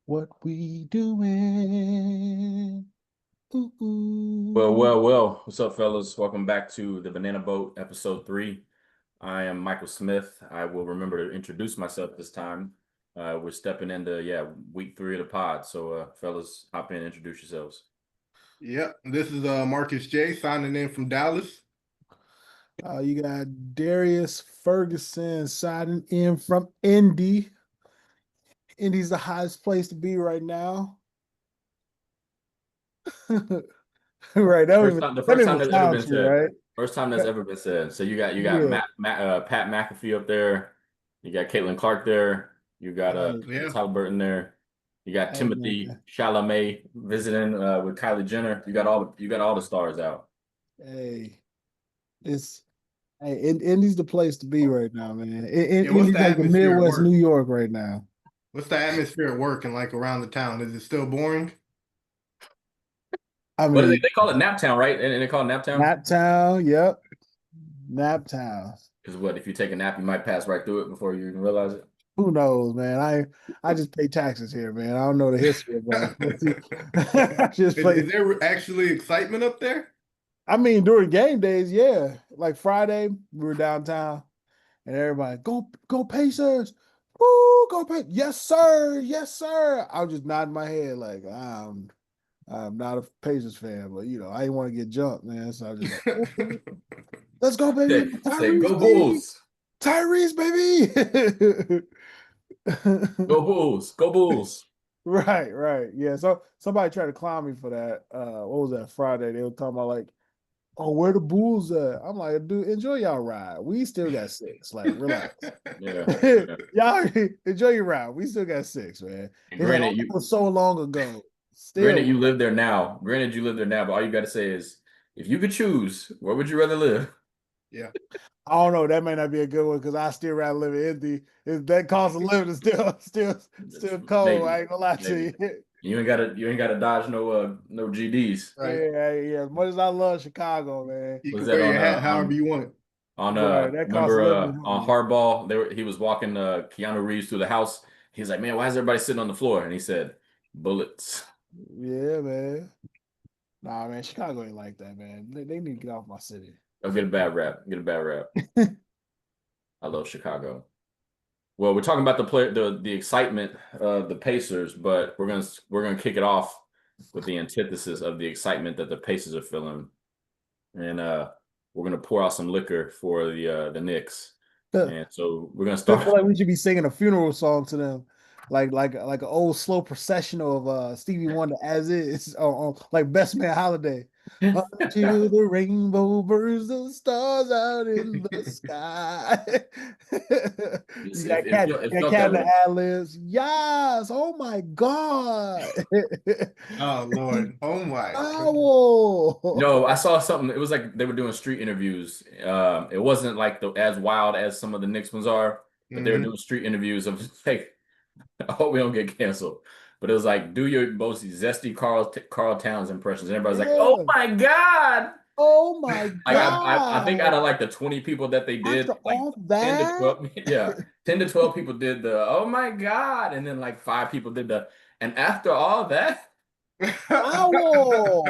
What we doing? Ooh, Well, ooh. well, well. What's up, fellas? Welcome back to the Banana Boat, episode 3. I am Michael Smith. I will remember to introduce myself this time. We're stepping into, week 3 of the pod. So, fellas, hop in, introduce yourselves. Yep, this is Marcus J signing in from Dallas. You got Darius Ferguson signing in from Indy. Indy's the highest place to be right now. Right. The That first don't time even that's ever sound been true, said. right? First time that's ever been said. So you got Yeah. Pat McAfee up there. You got Caitlin Clark there. You got Hey, Yeah, Halliburton there. You got hey Timothy man. Chalamet visiting with Kylie Jenner. You got all the stars out. Hey. It's Indy's the place to be right now, man. yeah. What's Indy's the like the atmosphere at Midwest work? New York right now. What's the atmosphere at work and like around the town? Is it still boring? I What do they, mean, they call it? Naptown, right? And they call it Naptown? Nap Town, yep. Nap Town. Because what if you take a nap, you might pass right through it before you even realize it. Who knows, man? I just pay taxes here, man. I don't know the history of I just Is play. there actually excitement up there? I mean, during game days, yeah. Like Friday, we were downtown, and everybody go Pacers, woo, go Pacers, yes sir, yes sir. I was just nodding my head like I'm not a Pacers fan, but I didn't want to get jumped, man. So I was just like, "Okay, let's go, baby, Say, Tyrese, go baby, Bulls, Tyrese, baby." go Bulls, go Bulls. Right, right. Yeah. So somebody tried to clown me for that. What was that Friday? They were talking about like, oh, where the Bulls at? I'm like, dude, enjoy y'all ride. We still got six. Like, relax. Yeah, yeah. Y'all enjoy your ride. We still got six, man. And It's like, oh, granted, that was so long ago. granted Still, you live there now. Granted, you live there now. But all you got to say is, if you could choose, where would you rather live? Yeah. I don't know. That may not be a good one because I still rather live in Indy. That cost of living is still cold. I Maybe, ain't gonna lie to maybe. you. You ain't gotta dodge no GDs. Right. Yeah, yeah. As much as I love Chicago, man. You Was can that wear your hat however you want. Right, that cost of remember living is on high. Hardball he was walking Keanu Reeves through the house. He's like, man, why is everybody sitting on the floor? And he said, bullets. Yeah, man. Nah, man, Chicago ain't like that, man. They need to get off my city. I'll get a bad rap. Get a bad rap. I love Chicago. Well, we're talking about the excitement of the Pacers, but we're gonna kick it off with the antithesis of the excitement that the Pacers are feeling. And we're gonna pour out some liquor for the Knicks. And so we're gonna I start. feel like we should be singing a funeral song to them, like an old slow processional of Stevie Wonder as is, or like Best Man Holiday. Until the rainbow burns the stars out in the sky. It's, You it, got it, cat, felt, it you got felt cat that in the way. ad libs. Yes. Oh my God. Oh Lord. Oh my. No, I Owl. saw something. It was like they were doing street interviews. It wasn't like as wild as some of the Knicks ones are, but they were Hmm. doing street interviews of like, I hope we don't get canceled. But it was like, do your most zesty Carl Towns impressions. And everybody's like, oh Yeah. my God. Oh my Like I think out God. of like the 20 people that they After did, like all 10 to that, 12, yeah, 10 to 12 people did the oh my God. And then like 5 people did the and after all that, owl.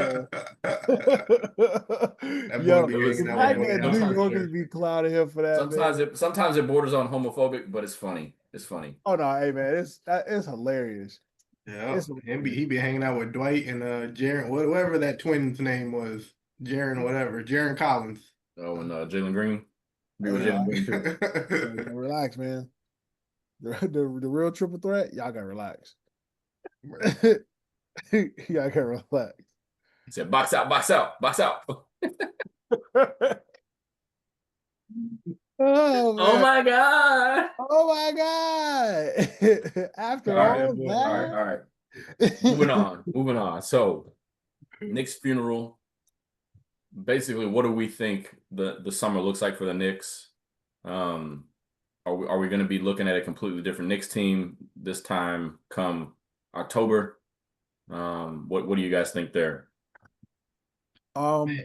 That boy Yo, be it was hanging the out with fact man, no that New doubt for sometimes Yorkers sure. be clowning him for that, man. sometimes it borders on homophobic, but it's funny. It's funny. Oh no, hey man, it's hilarious. Yeah. It's He hilarious. be hanging out with Dwight and Jaren, whatever that twin's name was. Jaren, whatever. Jaren Collins. Oh, and Jalen Green. Be with Hey, Jalen y'all, Green too. gotta relax, man. The real triple threat, y'all gotta relax. Y'all gotta relax. He said, box out, box out, box out. Oh Oh man. my God. Oh my God. All After right, all That boy. all right, that. all right. Moving on, moving on. So Nick's funeral. Basically, what do we think the summer looks like for the Knicks? Um, are we going to be looking at a completely different Knicks team this time come October? What do you guys think there? Um,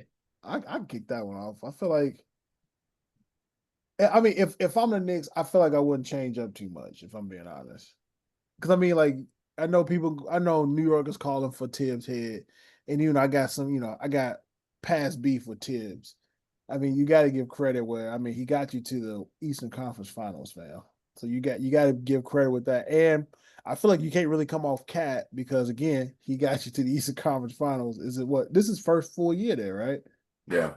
I kick that one off. I feel like, I mean, if I'm the Knicks, I feel like I wouldn't change up too much if I'm being honest. Because I mean, like I know New York is calling for Tibbs' head, and I got some, I got past beef with Tibbs. I mean, you got to give credit where I mean he got you to the Eastern Conference Finals, fam. So you got to give credit with that, and I feel like you can't really come off Cat because again he got you to the Eastern Conference Finals. Is it what this is first full year there, right? Yeah,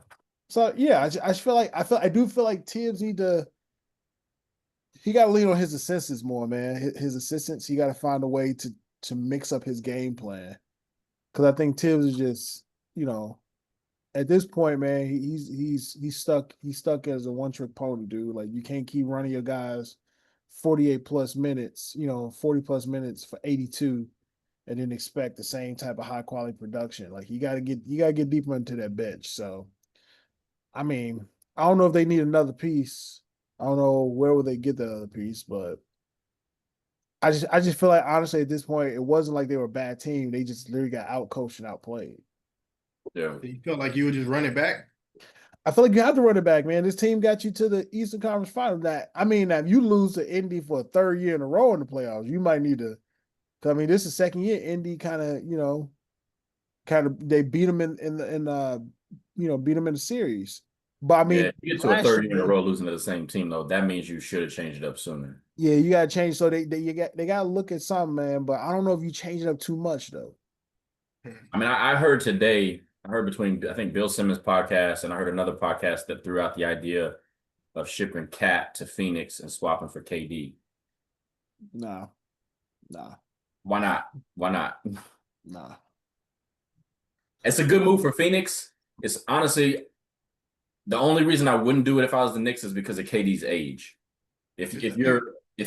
So yeah, I just feel like I do feel like Tibbs need to he got to lean on his assistants more, man. His assistants, he got to find a way to mix up his game plan because I think Tibbs is just at this point, man, he's stuck as a one trick pony, dude. Like you can't keep running your guys 48 plus minutes, 40 plus minutes for 82 and then expect the same type of high quality production. Like you gotta get deeper into that bench. So I mean, I don't know if they need another piece. I don't know where would they get the other piece, but I just feel like honestly at this point it wasn't like they were a bad team. They just literally got out coached and outplayed. yeah, You felt like you would just run it back? I feel like you have to run it back, man. This team got you to the Eastern Conference Final. That I mean, if you lose to Indy for a third year in a row in the playoffs, you might need to. I mean, this is second year. Indy kind of they beat them beat them in the series. But I yeah. mean, If you get to a last third year in a year, row losing to the same team, though, that means you should have changed it up sooner. yeah, you got to change. So they got to look at something, man. But I don't know if you change it up too much though. I mean, I heard today, I heard between I think Bill Simmons' podcast and I heard another podcast that threw out the idea of shipping Cat to Phoenix and swapping for KD. Nah, nah, Why not? Why not? nah. It's a good move for Phoenix. It's honestly the only reason I wouldn't do it if I was the Knicks is because of KD's age. If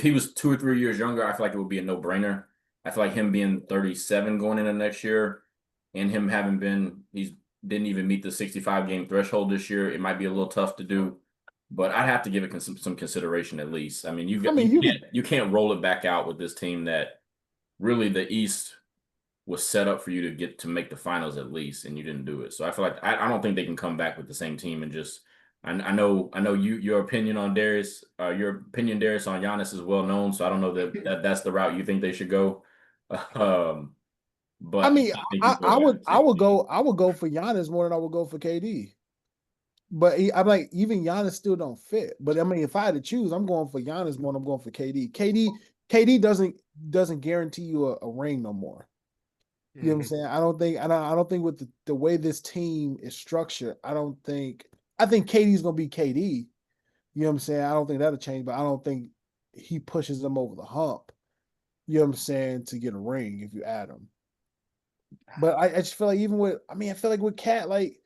he was 2 or 3 years younger, I feel like it would be a no-brainer. I feel like him being 37 going into next year and him having he's didn't even meet the 65 game threshold this year. It might be a little tough to do, but I'd have to give it some consideration at least. I mean, I mean, you could. you can't roll it back out with this team that really the East was set up for you to get to make the finals at least, and you didn't do it. So I feel like I don't think they can come back with the same team and just. I know your opinion on Darius, Darius on Giannis is well known. So I don't know that's the route you think they should go. Um, I but mean, I think you I, go I after would I would KD. go I would go for Giannis more than I would go for KD. But I'm like, even Giannis still don't fit. But I mean, if I had to choose, I'm going for Giannis more than I'm going for KD. KD doesn't guarantee you a ring no more. You know what I'm saying? I don't think with the way this team is structured, I think KD's gonna be KD. You know what I'm saying? I don't think that'll change, but I don't think he pushes them over the hump. You know what I'm saying, to get a ring if you add him. But I just feel like even with I feel like with Cat, like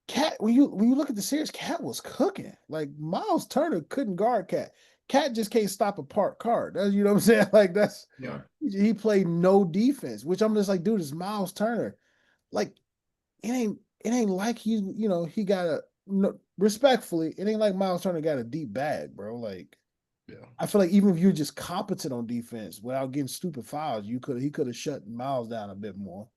Cat, when you look at the series, Cat was cooking. Like Miles Turner couldn't guard Cat. Cat just can't stop a park card. That's you know what I'm saying? Like that's Yeah. he played no defense, which I'm just like, dude, it's Miles Turner. Like it ain't like he got a no, respectfully, it ain't like Miles Turner got a deep bag, bro. Like Yeah. I feel like even if you're just competent on defense without getting stupid fouls, he could have shut Miles down a bit more.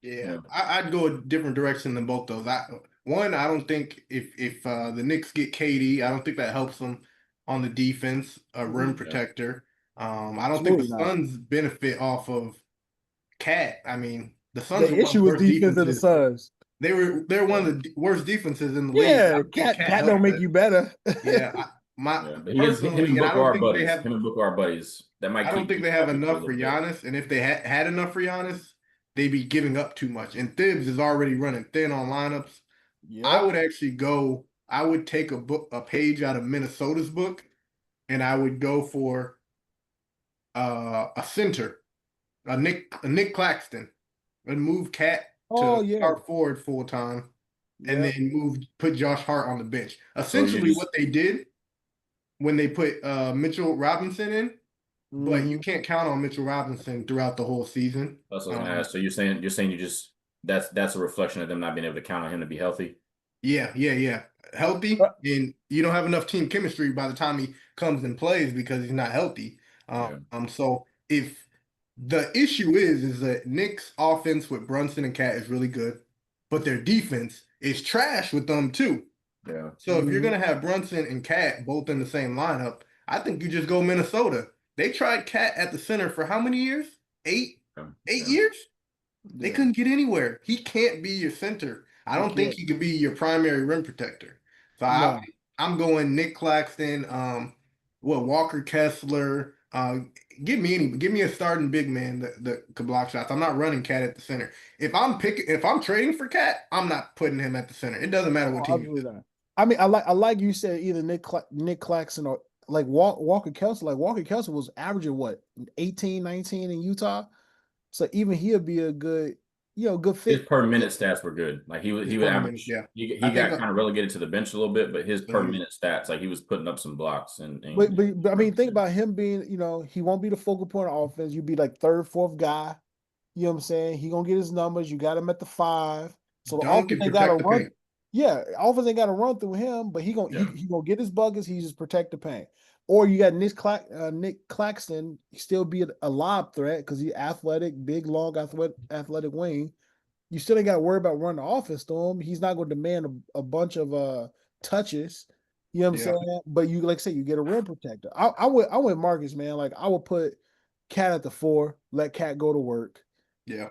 Yeah, Yeah, I'd go a different direction than both those. I don't think if the Knicks get KD, I don't think that helps them on the defense, a rim Mhm. yeah, protector. I don't think the Absolutely not. Suns benefit off of Cat. I mean, the Suns The are one of issue the was worst defense of the defenses. Suns. They're one yeah, of the worst defenses in the league. I Yeah, don't think Cat cat don't helped make that. you better. Yeah, my yeah. But him personally, and and I Booker don't are think they buddies. have. Him and Booker are buddies. That might I don't keep think you they have happy for a enough for little bit. Giannis, and if they had enough for Giannis, they'd be giving up too much. And Thibs is already running thin on lineups. I Yep. would actually go. I would take a page out of Minnesota's book, and I would go for a center, a Nick Claxton, and move Cat Oh to yeah. start forward full time, and Yep. then put Josh Hart on the bench. So you Essentially, just what they did when they put Mitchell Robinson in, but you Hmm. can't count on Mitchell Robinson throughout the whole season. that's what I was gonna ask. So you're saying you just that's a reflection of them not being able to count on him to be healthy. Yeah. Healthy, Uh, and you don't have enough team chemistry by the time he comes and plays because he's not healthy. Yeah. So if the issue is that Knicks offense with Brunson and Cat is really good, but their defense is trash with them too. Yeah. So if you're mhm. gonna have Brunson and Cat both in the same lineup, I think you just go Minnesota. They tried Cat at the center for how many years? Eight, Yeah. 8 years? They Yeah, couldn't get anywhere. He can't be your center. I he don't think can't. he could be your primary rim protector. So No, I'm going Nick Claxton, Walker Kessler. Give me a starting big man that could block shots. I'm not running Cat at the center. If I'm trading for Cat, I'm not putting him at the center. It doesn't matter what oh, team he's absolutely not. I mean, I like you said either Nick Claxton or like Walker Kessler. Like Walker Kessler was averaging what 18, 19 in Utah. So even he'll be a good, good His fit. per minute stats were good. Like his he would per minute. average. Yeah, He I think got kind of relegated to the bench a little bit, but his per mhm. minute stats, like he was putting up some blocks But I mean, think and about him being, he won't be the focal point of offense. You'd be like third, fourth guy. You know what I'm saying? He gonna get his numbers. You got him at the 5. So the Dunk offense and ain't got to protect the run. paint. Yeah, offense ain't got to run through him, but yeah. he gonna get his buckets. He just protect the paint. Or you got Nick Claxton, he still be a lob threat because he's athletic, big, long, athletic wing. You still ain't got to worry about running the offense to him. He's not going to demand a bunch of touches. You know what I'm Yeah, saying? But you, like I said, you get a rim protector. I would Marcus, man. Like I would put Cat at the 4, let Cat go to work. yeah.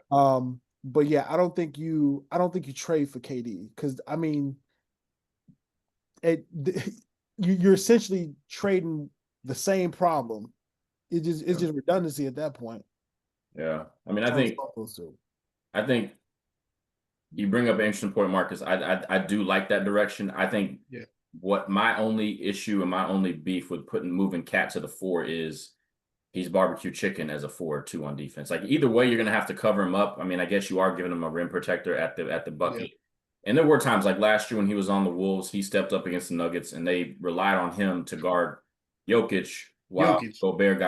But yeah, I don't think you trade for KD because I mean, it you're essentially trading the same problem. It's Yeah. just redundancy at that point. Yeah. I mean, Trying to solve those two. I think you bring up an interesting point, Marcus. I do like that direction. I think Yeah. what my only issue and my only beef with moving Cat to the 4 is he's barbecue chicken as a 4 2 on defense. Like either way, you're gonna have to cover him up. I mean, I guess you are giving him a rim protector at the Yeah. bucket. And there were times like last year when he was on the Wolves, he stepped up against the Nuggets and they relied on him to guard Jokic while Jokic. Gobert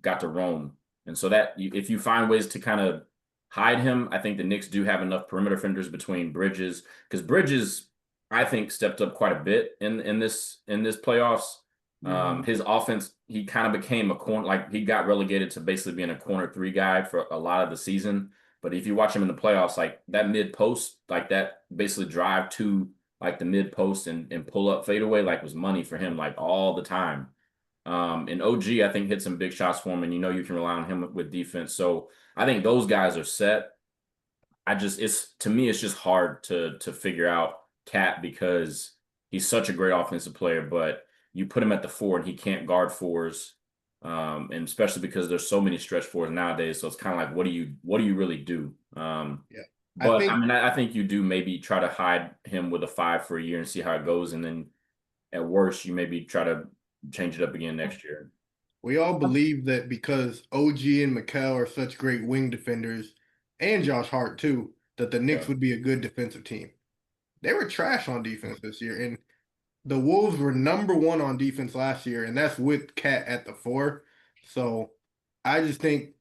got to roam. And so that if you find ways to kind of hide him, I think the Knicks do have enough perimeter defenders between Bridges because Bridges, I think, stepped up quite a bit in this playoffs. Mhm. His offense, he kind of became a corner, like he got relegated to basically being a corner 3 guy for a lot of the season. But if you watch him in the playoffs, like that mid post, like that basically drive to like the mid post and pull up fadeaway, like was money for him, like all the time. And OG, I think, hit some big shots for him, and you can rely on him with defense. So I think those guys are set. It's to me, it's just hard to figure out Cat because he's such a great offensive player, but you put him at the 4 and he can't guard 4s. And especially because there's so many stretch 4s nowadays. So it's kind of like, what do you really do? Yeah. I But I think mean, I think you do maybe try to hide him with a 5 for a year and see how it goes. And then at worst, you maybe try to change it up again next year. we all believe that because OG and Mikal are such great wing defenders, and Josh Hart too, that the Yeah. Knicks would be a good defensive team. They were trash on defense this year, and the Wolves were #1 on defense last year, and that's with Cat at the 4. So I just think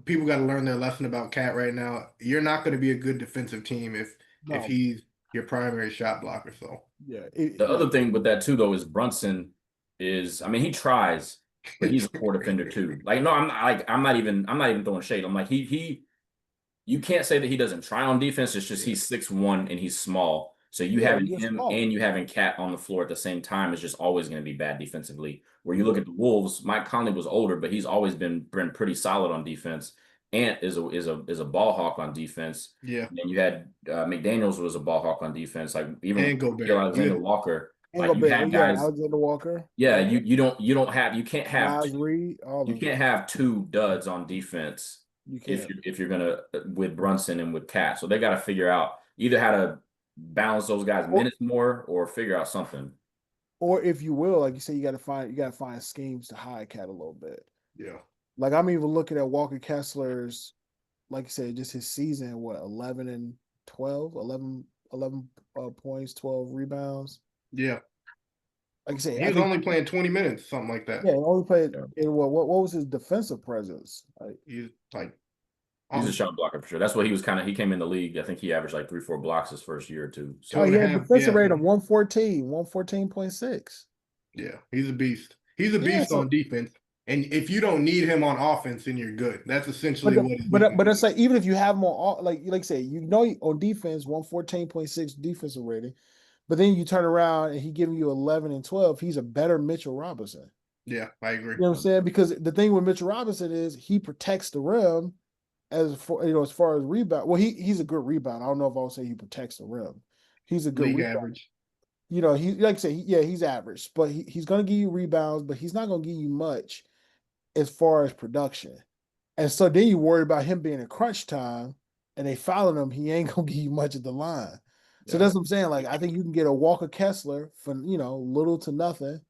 people got to learn their lesson about Cat right now. You're not going to be a good defensive team if No, he's your primary shot blocker. So yeah, The yeah. other thing with that too, though, is Brunson I mean, he tries, but he's a poor defender too. Like, no, I'm not even throwing shade. I'm like, you can't say that he doesn't try on defense. It's just yeah, he's 6'1" and he's small. So you Yeah, having you're him small. and you having Cat on the floor at the same time is just always going to be bad defensively. Where you look Yeah. at the Wolves, Mike Conley was older, but he's always been pretty solid on defense. Ant is a ball hawk on defense. yeah, And then you had McDaniels was a ball hawk on defense. Like even and Gobert. Alexander Walker, Ain't like gonna you bet. had Yeah, guys. Alexander Walker. Yeah, Yep. you can't have Miles Reed, all you them can't guys. have 2 duds on defense You can't. if you're gonna with Brunson and with Cat. So they got to figure out either how to balance those guys Or minutes more or figure out something. or if you will, like you say, you gotta find schemes to hide Cat a little bit. Yeah, Like I'm even looking at Walker Kessler's, like you said, just his season, what, 11 and 12, 11 points, 12 rebounds. yeah. Like I say, He I was think, only playing 20 minutes, something like that. yeah, he only played Yeah. in what was his defensive presence? Like He's like He's a shot blocker for sure. That's what he was he came in the league. I think he averaged like 3, 4 blocks his first year or two. Oh, So he had a 2.5. defensive Yeah, rate of 114, 114.6. yeah, he's a beast. He's a Yeah, beast on so defense. And if you don't need him on offense, then you're good. That's but essentially the, what his weakness but it's is. like even if you have him on like say on defense 114.6 defensive rating, but then you turn around and he giving you 11 and 12, he's a better Mitchell Robinson. Yeah, I agree. You know what I'm saying? Because the thing with Mitchell Robinson is he protects the rim as far as rebound. Well, he's a good rebound. I don't know if I'll say he protects the rim. He's a good League rebound. average. He like I say, he's average, but he's gonna give you rebounds, but he's not gonna give you much as far as production. And so then you worry about him being in crunch time and they fouling him, he ain't gonna give you much at the line. So yeah, that's what I'm saying. Like I think you can get a Walker Kessler for little to nothing.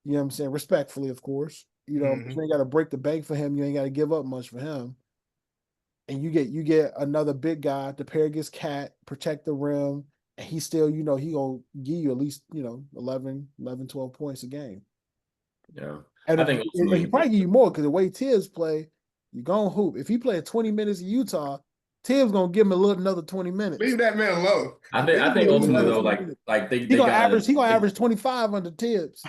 You know what I'm saying? Respectfully, of course. But you ain't gotta break the bank for him. You ain't gotta give up much for him. And you get another big guy to pair against Cat, protect the rim, and he still, he gonna give you at least, 11, 12 points a game. yeah. And I think he ultimately, probably give you more because the way Tibbs play, you gonna hoop. If he play 20 minutes in Utah, Tibbs gonna give him another 20 minutes. Leave that man alone. I Leave him think Give him ultimately another though, 20 minutes. like He they gonna gotta. average. He gonna average 25 under Tibbs.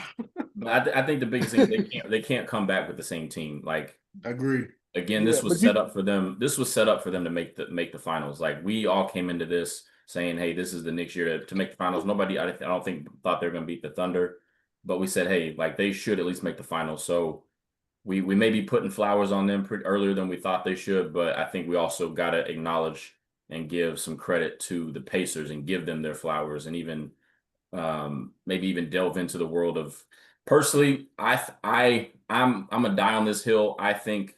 But I think the biggest thing is they can't come back with the same team. Like Agreed. again, Yeah, this was but set up for them. This was set up for them to make the finals. Like we all came into this saying, "Hey, this is the Knicks year to make the finals." Nobody, I don't think, thought they were going to beat the Thunder, but we said, "Hey, like they should at least make the finals." So we may be putting flowers on them pretty earlier than we thought they should, but I think we also got to acknowledge and give some credit to the Pacers and give them their flowers and even maybe even delve into the world of. Personally, I'm a die on this hill. I think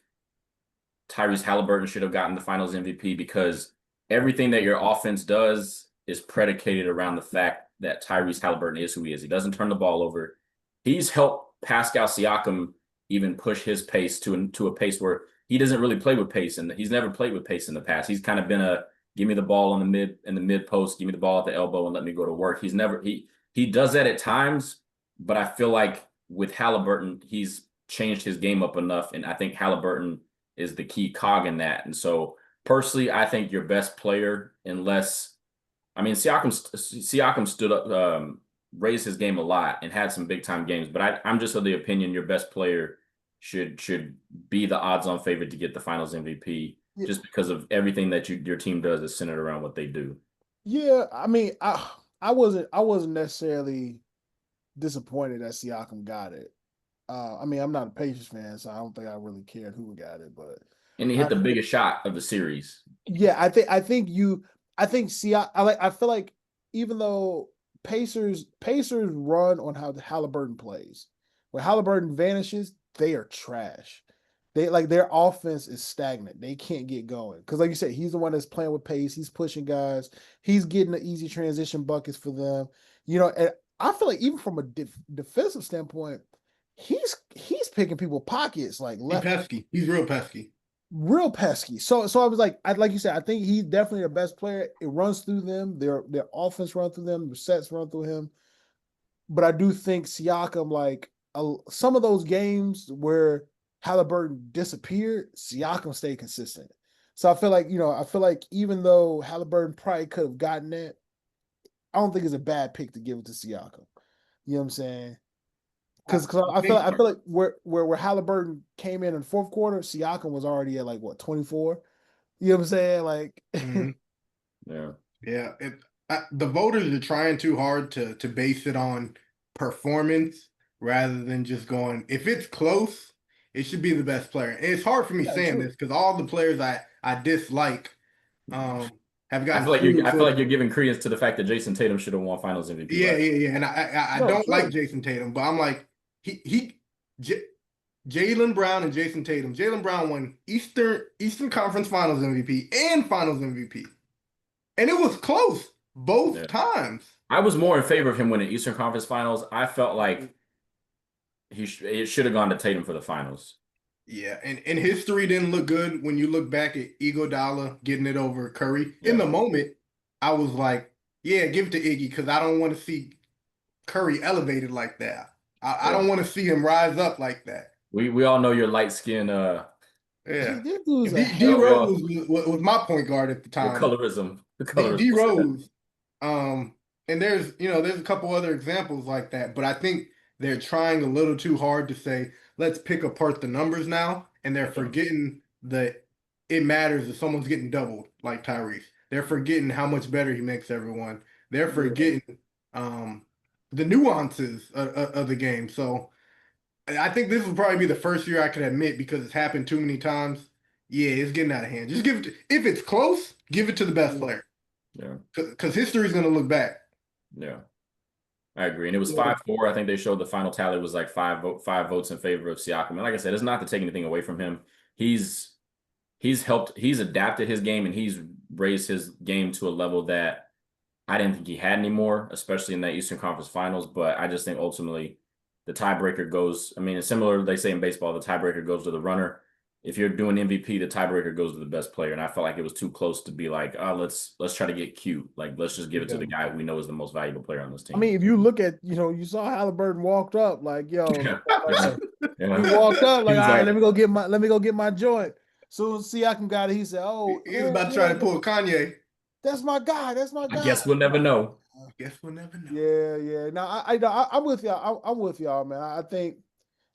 Tyrese Halliburton should have gotten the Finals MVP because everything that your offense does is predicated around the fact that Tyrese Halliburton is who he is. He doesn't turn the ball over. He's helped Pascal Siakam even push his pace to a pace where he doesn't really play with pace, and he's never played with pace in the past. He's kind of been a give me the ball in the mid post, give me the ball at the elbow, and let me go to work. He does that at times, but I feel like with Halliburton, he's changed his game up enough, and I think Halliburton is the key cog in that. And so personally, I think your best player, unless I mean Siakam stood up, raised his game a lot and had some big time games. But I'm just of the opinion your best player should be the odds on favorite to get the Finals MVP just because of everything that your team does is centered around what they do. Yeah, I mean, I wasn't necessarily disappointed that Siakam got it. I mean, I'm not a Pacers fan, so I don't think I really cared who got it. But And he hit the biggest shot of the series. yeah, I think I feel like even though Pacers run on how Halliburton plays, when Halliburton vanishes, they are trash. They like their offense is stagnant. They can't get going because, like you said, he's the one that's playing with pace. He's pushing guys. He's getting the easy transition buckets for them. And I feel like even from a defensive standpoint, he's picking people pockets like He's left pesky. He's real pesky. real pesky. So I was like you said, I think he's definitely the best player. It runs through them. Their offense run through them. Their sets run through him. But I do think Siakam, like some of those games where Halliburton disappeared, Siakam stayed consistent. So I feel like even though Halliburton probably could have gotten that, I don't think it's a bad pick to give it to Siakam. You know what I'm saying? Because I I think feel like where Halliburton came in the fourth quarter, Siakam was already at like what 24. You know what I'm saying? Like, mhm. Yeah. Yeah, the voters are trying too hard to base it on performance rather than just going, if it's close, it should be the best player. And it's hard for me yeah, saying true. this because all the players I dislike um have I gotten feel like you screwed I feel like for. you're giving credence to the fact that Jason Tatum should have won Finals MVP Yeah, last yeah, year. yeah. And I No, don't like true. Jason Tatum, but I'm like he J, Jalen Brown and Jason Tatum. Jalen Brown won Eastern Conference Finals MVP and Finals MVP, and it was close both Yeah. times. I was more in favor of him winning Eastern Conference Finals. I felt like it should have gone to Tatum for the finals. Yeah, and history didn't look good when you look back at Iguodala getting it over Curry. In Yeah. the moment, I was like, yeah, give it to Iggy because I don't want to see Curry elevated like that. I Yeah. don't want to see him rise up like that. We all know your light skin Yeah. This dude's a D Well, hater. Rose was my point guard at the the time. colorism. The D colorism. Rose, and there's a couple other examples like that, but I think they're trying a little too hard to say, let's pick apart the numbers now, and they're forgetting that it matters if someone's getting doubled, like Tyrese. They're forgetting how much better he makes everyone. They're forgetting um, the nuances of the game. So I think this will probably be the first year I can admit, because it's happened too many times. Yeah, it's getting out of hand. Just give it if it's close, give it to the best player. Yeah. Because history's going to look back. Yeah. I agree. And it was Yeah. 5-4. I think they showed the final tally was like five votes in favor of Siakam. And like I said, it's not to take anything away from him. He's he's adapted his game, and he's raised his game to a level that I didn't think he had anymore, especially in that Eastern Conference Finals. But I just think ultimately the tiebreaker goes. I mean, it's similar, they say in baseball, the tiebreaker goes to the runner. If you're doing MVP, the tiebreaker goes to the best player. And I felt like it was too close to be like, oh, let's try to get cute. Like, let's just give it to the guy we know is the most valuable player on this I team. mean, if you look at, you saw Halliburton walked up like, yo, Yeah. Yeah. he walked up like, He was all right, like, let me go get my joint. So Siakam got it. He said, oh, He was about to try to pull Kanye. that's my guy. That's my I guy. guess we'll never know. Guess we'll never know. Yeah. Now I'm with y'all. I'm with y'all, man. I think,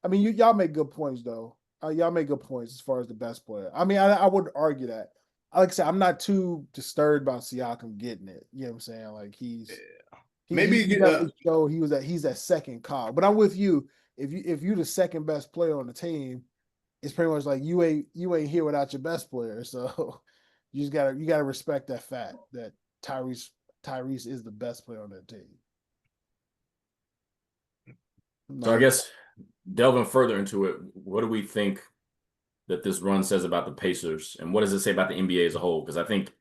I mean, y'all make good points though. Y'all make good points as far as the best player. I mean, I wouldn't argue that. Like I said, I'm not too disturbed about Siakam getting it. You know what I'm saying? Like Maybe he definitely showed he's that second cog. But I'm with you. If you're the second best player on the team, it's pretty much like you ain't here without your best player. So you gotta respect that fact that Tyrese is the best player on that team. So I guess delving further into it, what do we think that this run says about the Pacers, and what does it say about the NBA as a whole? Because I think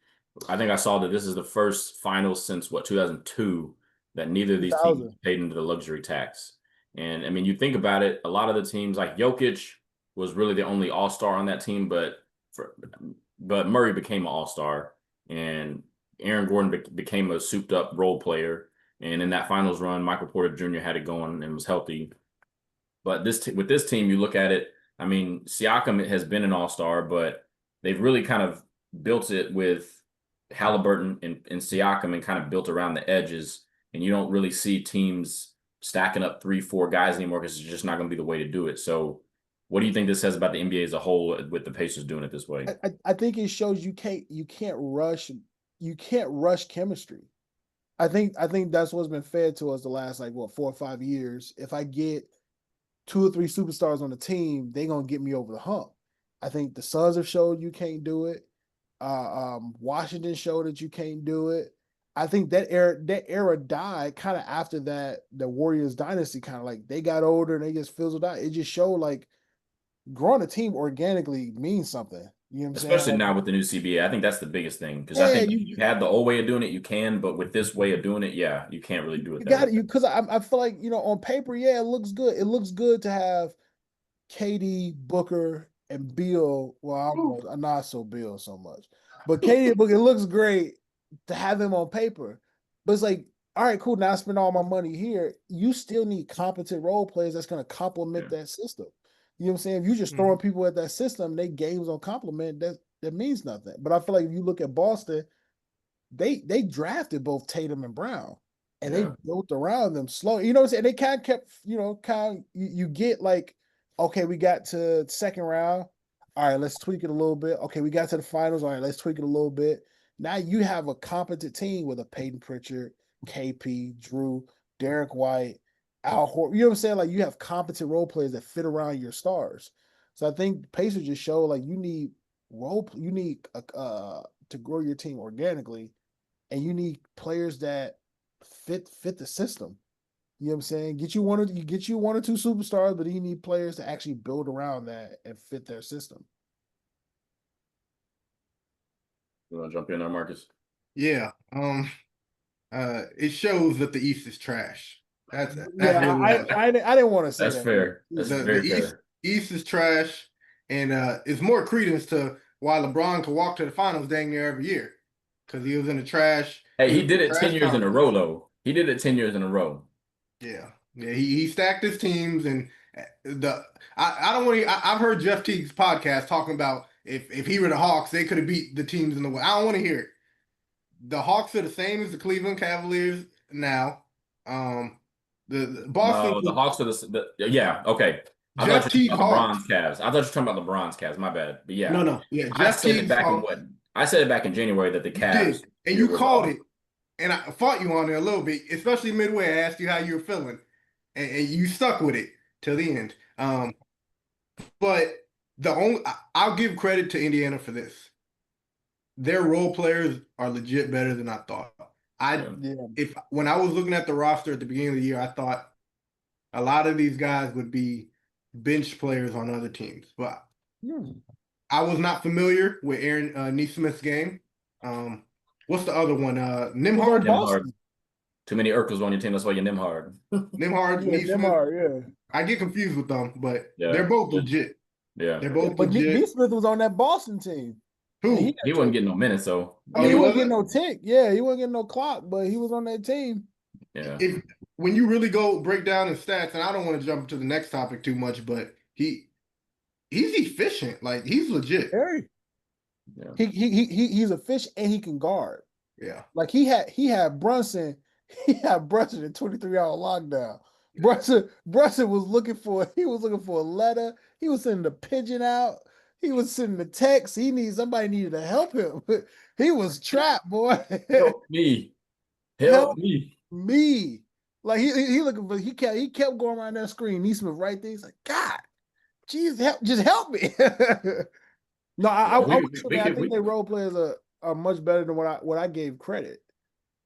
I saw that this is the first finals since 2002 that neither of these teams 2000. paid into the luxury tax. And I mean, you think about it, a lot of the teams like Jokic was really the only all-star on that team, but Murray became an all-star, and Aaron Gordon became a souped-up role player. And in that finals run, Michael Porter Jr. had it going and was healthy. But with this team, you look at it. I mean, Siakam has been an all-star, but they've really kind of built it with Halliburton and Siakam, and kind of built around the edges. And you don't really see teams stacking up 3-4 guys anymore, because it's just not going to be the way to do it. So what do you think this says about the NBA as a whole with the Pacers doing it this way? I think it shows you can't rush chemistry. I think that's what's been fed to us the last 4 or 5 years. If I get 2 or 3 superstars on the team, they're gonna get me over the hump. I think the Suns have showed you can't do it. Washington showed that you can't do it. I think that era died kind of after that. The Warriors dynasty kind of like they got older and they just fizzled out. It just showed like growing a team organically means something. You know what I'm saying? Especially now with the new CBA, I think that's the biggest thing, because I Yeah, think you had the old way of doing it, you can, but with this way of doing it, yeah, you can't really do it you that got way. it. Because I feel like on paper, yeah, it looks good. It looks good to have KD, Booker, and Beal. Well, I'm not so Beal so much, but KD and Booker, it looks great to have them on paper. But it's like, all right, cool. Now I spend all my money here. You still need competent role players that's going to complement that system. You know what I'm saying? If you just throwing people at that system, they games on complement, that means nothing. But I feel like if you look at Boston, they drafted both Tatum and Brown, and they built around them slow. You know what I'm saying? They kind of kept, you get like, okay, we got to second round. All right, let's tweak it a little bit. Okay, we got to the finals. All right, let's tweak it a little bit. Now you have a competent team with a Peyton Pritchard, KP, Drew, Derek White, Al Horford. You know what I'm saying? Like you have competent role players that fit around your stars. So I think Pacers just show like you need to grow your team organically, and you need players that fit the system. You know what I'm saying? Get you one or two superstars, but you need players to actually build around that and fit their system. You want to jump in there, Marcus? Yeah. It shows that the East is trash. That's yeah. really I didn't want to say That's that. fair. That's very fair. East is trash, and it's more credence to why LeBron could walk to the finals dang near every year, because he was in the trash. Hey, he did it 10 trash years in a row, though. He did it 10 years in a row. Yeah, he stacked his teams, and I don't want to. I've heard Jeff Teague's podcast talking about if he were the Hawks, they could have beat the teams in the West. I don't want to hear it. The Hawks are the same as the Cleveland Cavaliers now. The Boston No, the Hawks are yeah, okay. I thought you Jeff were talking Teague about the Hawks. Bronze Cavs. I thought you were talking about the Bronze Cavs. My bad. But yeah, No, yeah, I Jeff said it Teague's back in Hawks. what? I said it back in January that the You Cavs did, and year you was called off. it, and I fought you on it a little bit, especially midway. I asked you how you were feeling, and you stuck with it till the end. But I'll give credit to Indiana for this. Their role players are legit better than I thought. Yeah. If when I was looking at the roster at the beginning of the year, I thought a lot of these guys would be bench players on other teams, but I was not familiar with Aaron Neesmith's game. What's the other one? Nimhard. Nimhard. Too many Urkels on your team. That's why you're Nimhard. Nimhard, Yeah, Neesmith. Nemhard, yeah. I get confused with them, but Yeah. they're both legit. Yeah. They're both But legit. Neesmith was on that Boston team. Who? He wasn't getting no minutes, though. I mean, he he wasn't wasn't? getting no tick. Yeah, he wasn't getting no clock, but he was on that team. Yeah. When you really go break down his stats, and I don't want to jump to the next topic too much, but he's efficient. Like he's legit. Very. Yeah. He's a fish and he can guard. Yeah. Like he had Brunson. He had Brunson in 23-hour lockdown. Brunson was looking for a letter. He was sending the pigeon out. He was sending the text. Somebody needed to help him. He was trapped, boy. Help me. Help me. Like he looking for he kept going around that screen. Neesmith right there. He's like, God, Jesus, just help me. No, I think their role players are much better than what I gave credit.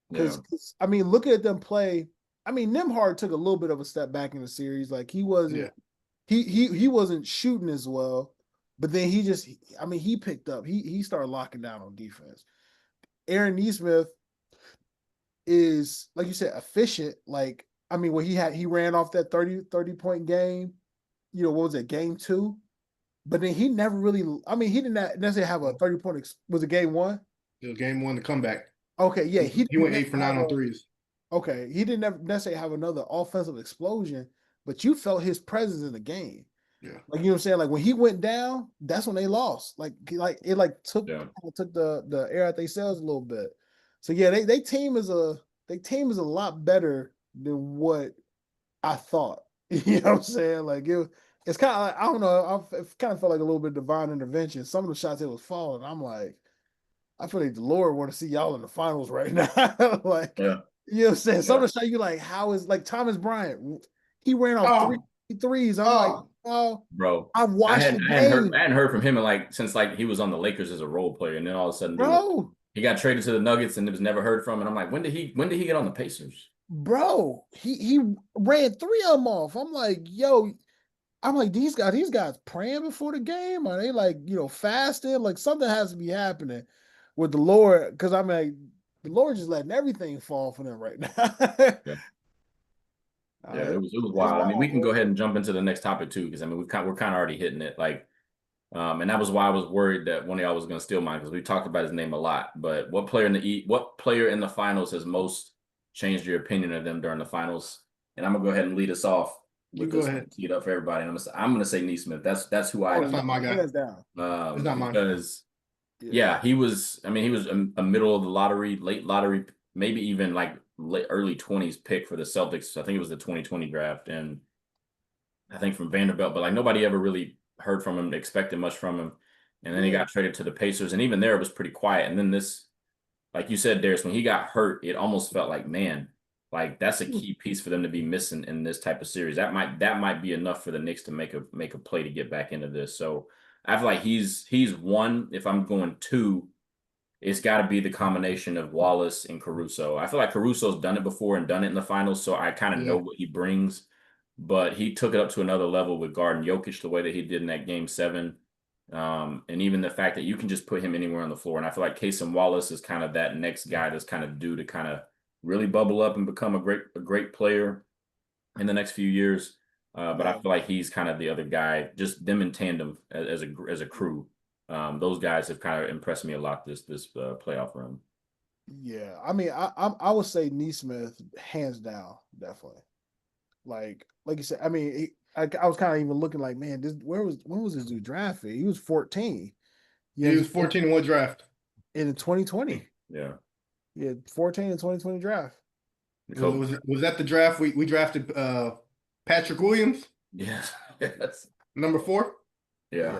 Because I mean, looking at them play, I mean, Nimhard took a little bit of a step back in the series. Like he wasn't he wasn't shooting as well, but then he picked up. He started locking down on defense. Aaron Neesmith is, like you said, efficient. Like, I mean, when he ran off that 30-point game, what was it, game 2? But then he never really, I mean, he didn't necessarily have a 30-point. Was it game 1? It was game 1, the comeback. Okay, yeah. He went 8 for 9 on threes. Okay, he didn't necessarily have another offensive explosion, but you felt his presence in the game. Yeah. Like, you know what I'm saying? Like when he went down, that's when they lost. Like it took the air out their sails a little bit. So yeah, they team is a lot better than what I thought. You know what I'm saying? Like it's kind of like, I don't know. It kind of felt like a little bit of divine intervention. Some of the shots that was falling, I'm like, I feel like the Lord want to see y'all in the finals right now. Like, you know what I'm saying? Some of the shots you like, how is like Thomas Bryant? He ran off 3 threes. I'm like, oh, bro, I've watched I hadn't heard from him since he was on the Lakers as a role player, and then all of a sudden, he got traded to the Nuggets and it was never heard from. And I'm like, when did he get on the Pacers? Bro, he ran 3 of them off. I'm like, yo. I'm like, these guys praying before the game? Are they like, fasting? Like something has to be happening with the Lord, because I'm like, the Lord just letting everything fall for them right now. It was wild. I mean, we can go ahead and jump into the next topic too, because I mean, we're kind of already hitting it. Like, and that was why I was worried that one of y'all was going to steal mine, because we talked about his name a lot. But what player in the finals has most changed your opinion of them during the finals? And I'm gonna go ahead and lead us off. You go ahead. Tee it up for everybody. And I'm gonna say Neesmith. That's who I. That's not my guy. Hands down. It's not mine. Because he was. I mean, he was a middle of the lottery, late lottery, maybe even like early 20s pick for the Celtics. I think it was the 2020 draft, and I think from Vanderbilt. But like nobody ever really heard from him, expected much from him, and then he got traded to the Pacers, and even there it was pretty quiet. And then this, like you said, Darius, when he got hurt, it almost felt like, man. Like that's a key piece for them to be missing in this type of series. That might be enough for the Knicks to make a play to get back into this. So I feel like he's one. If I'm going 2, it's got to be the combination of Wallace and Caruso. I feel like Caruso's done it before and done it in the finals, so I kind of know what he brings. But he took it up to another level with guarding Jokic the way that he did in that Game 7. And even the fact that you can just put him anywhere on the floor. And I feel like Casey Wallace is kind of that next guy that's kind of due to kind of really bubble up and become a great player in the next few years. But I feel like he's kind of the other guy, just them in tandem as a crew. Those guys have kind of impressed me a lot this playoff run. Yeah, I mean, I would say Neesmith hands down, definitely. Like you said, I mean, I was kind of even looking like, man, when was this dude drafted? He was 14. He was 14 in what draft? In the 2020. Yeah. Yeah, 14 in 2020 draft. Was that the draft we drafted Patrick Williams? Yes. Yes. Number 4? Yeah.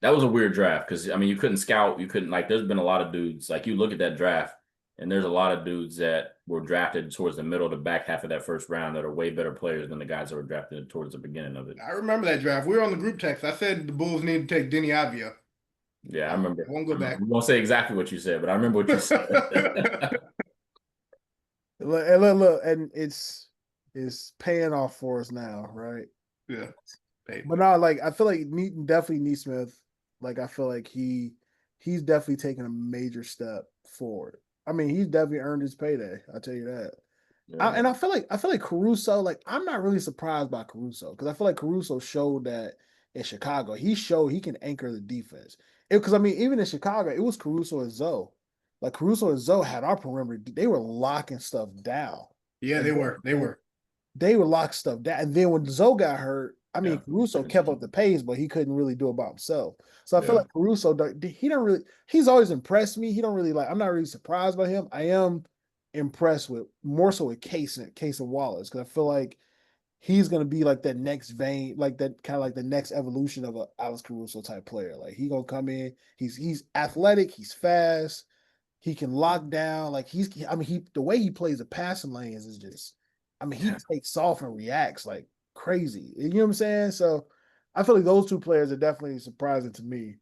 That was a weird draft because I mean you couldn't scout, you couldn't like there's been a lot of dudes like you look at that draft and there's a lot of dudes that were drafted towards the middle to back half of that first round that are way better players than the guys that were drafted towards the beginning of it. I remember that draft. We were on the group text. I said the Bulls need to take Denny Avia. Yeah, I remember. I won't go back. We won't say exactly what you said, but I remember what you said. Look, and it's paying off for us now, right? Yeah. But now, like I feel like definitely Neesmith. Like I feel like he's definitely taken a major step forward. I mean, he's definitely earned his payday. I'll tell you that. Yeah. And I feel like Caruso. Like I'm not really surprised by Caruso because I feel like Caruso showed that in Chicago. He showed he can anchor the defense. Because I mean, even in Chicago, it was Caruso and Zoe. Like Caruso and Zoe had our perimeter. They were locking stuff down. Yeah, they were. They would lock stuff down. And then when Zoe got hurt, I mean, Yeah. Caruso kept up the pace, but he couldn't really do it by himself. So I feel like Caruso, he's always impressed me. He don't really I'm not really surprised by him. I am impressed with more so with Case and Wallace because I feel like he's gonna be like that next vein, like that kind of like the next evolution of a Alex Caruso type player. Like he gonna come in, he's athletic, he's fast, he can lock down. Like the way he plays the passing lanes is just, I mean, he takes off and reacts like crazy. You know what I'm saying? So I feel like those two players are definitely surprising to me.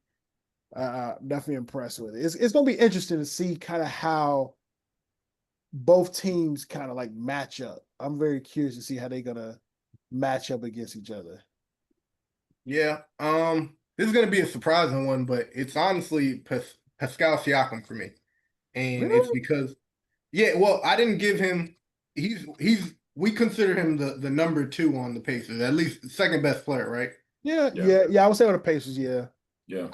Definitely impressed with it. It's gonna be interesting to see kind of how both teams kind of like match up. I'm very curious to see how they're gonna match up against each other. Yeah. This is gonna be a surprising one, but it's honestly Pascal Siakam for me. And it's Really? because well, I didn't give him we consider him the number 2 on the Pacers, at least second best player, right? Yeah. I would say on the Pacers, yeah. Yeah.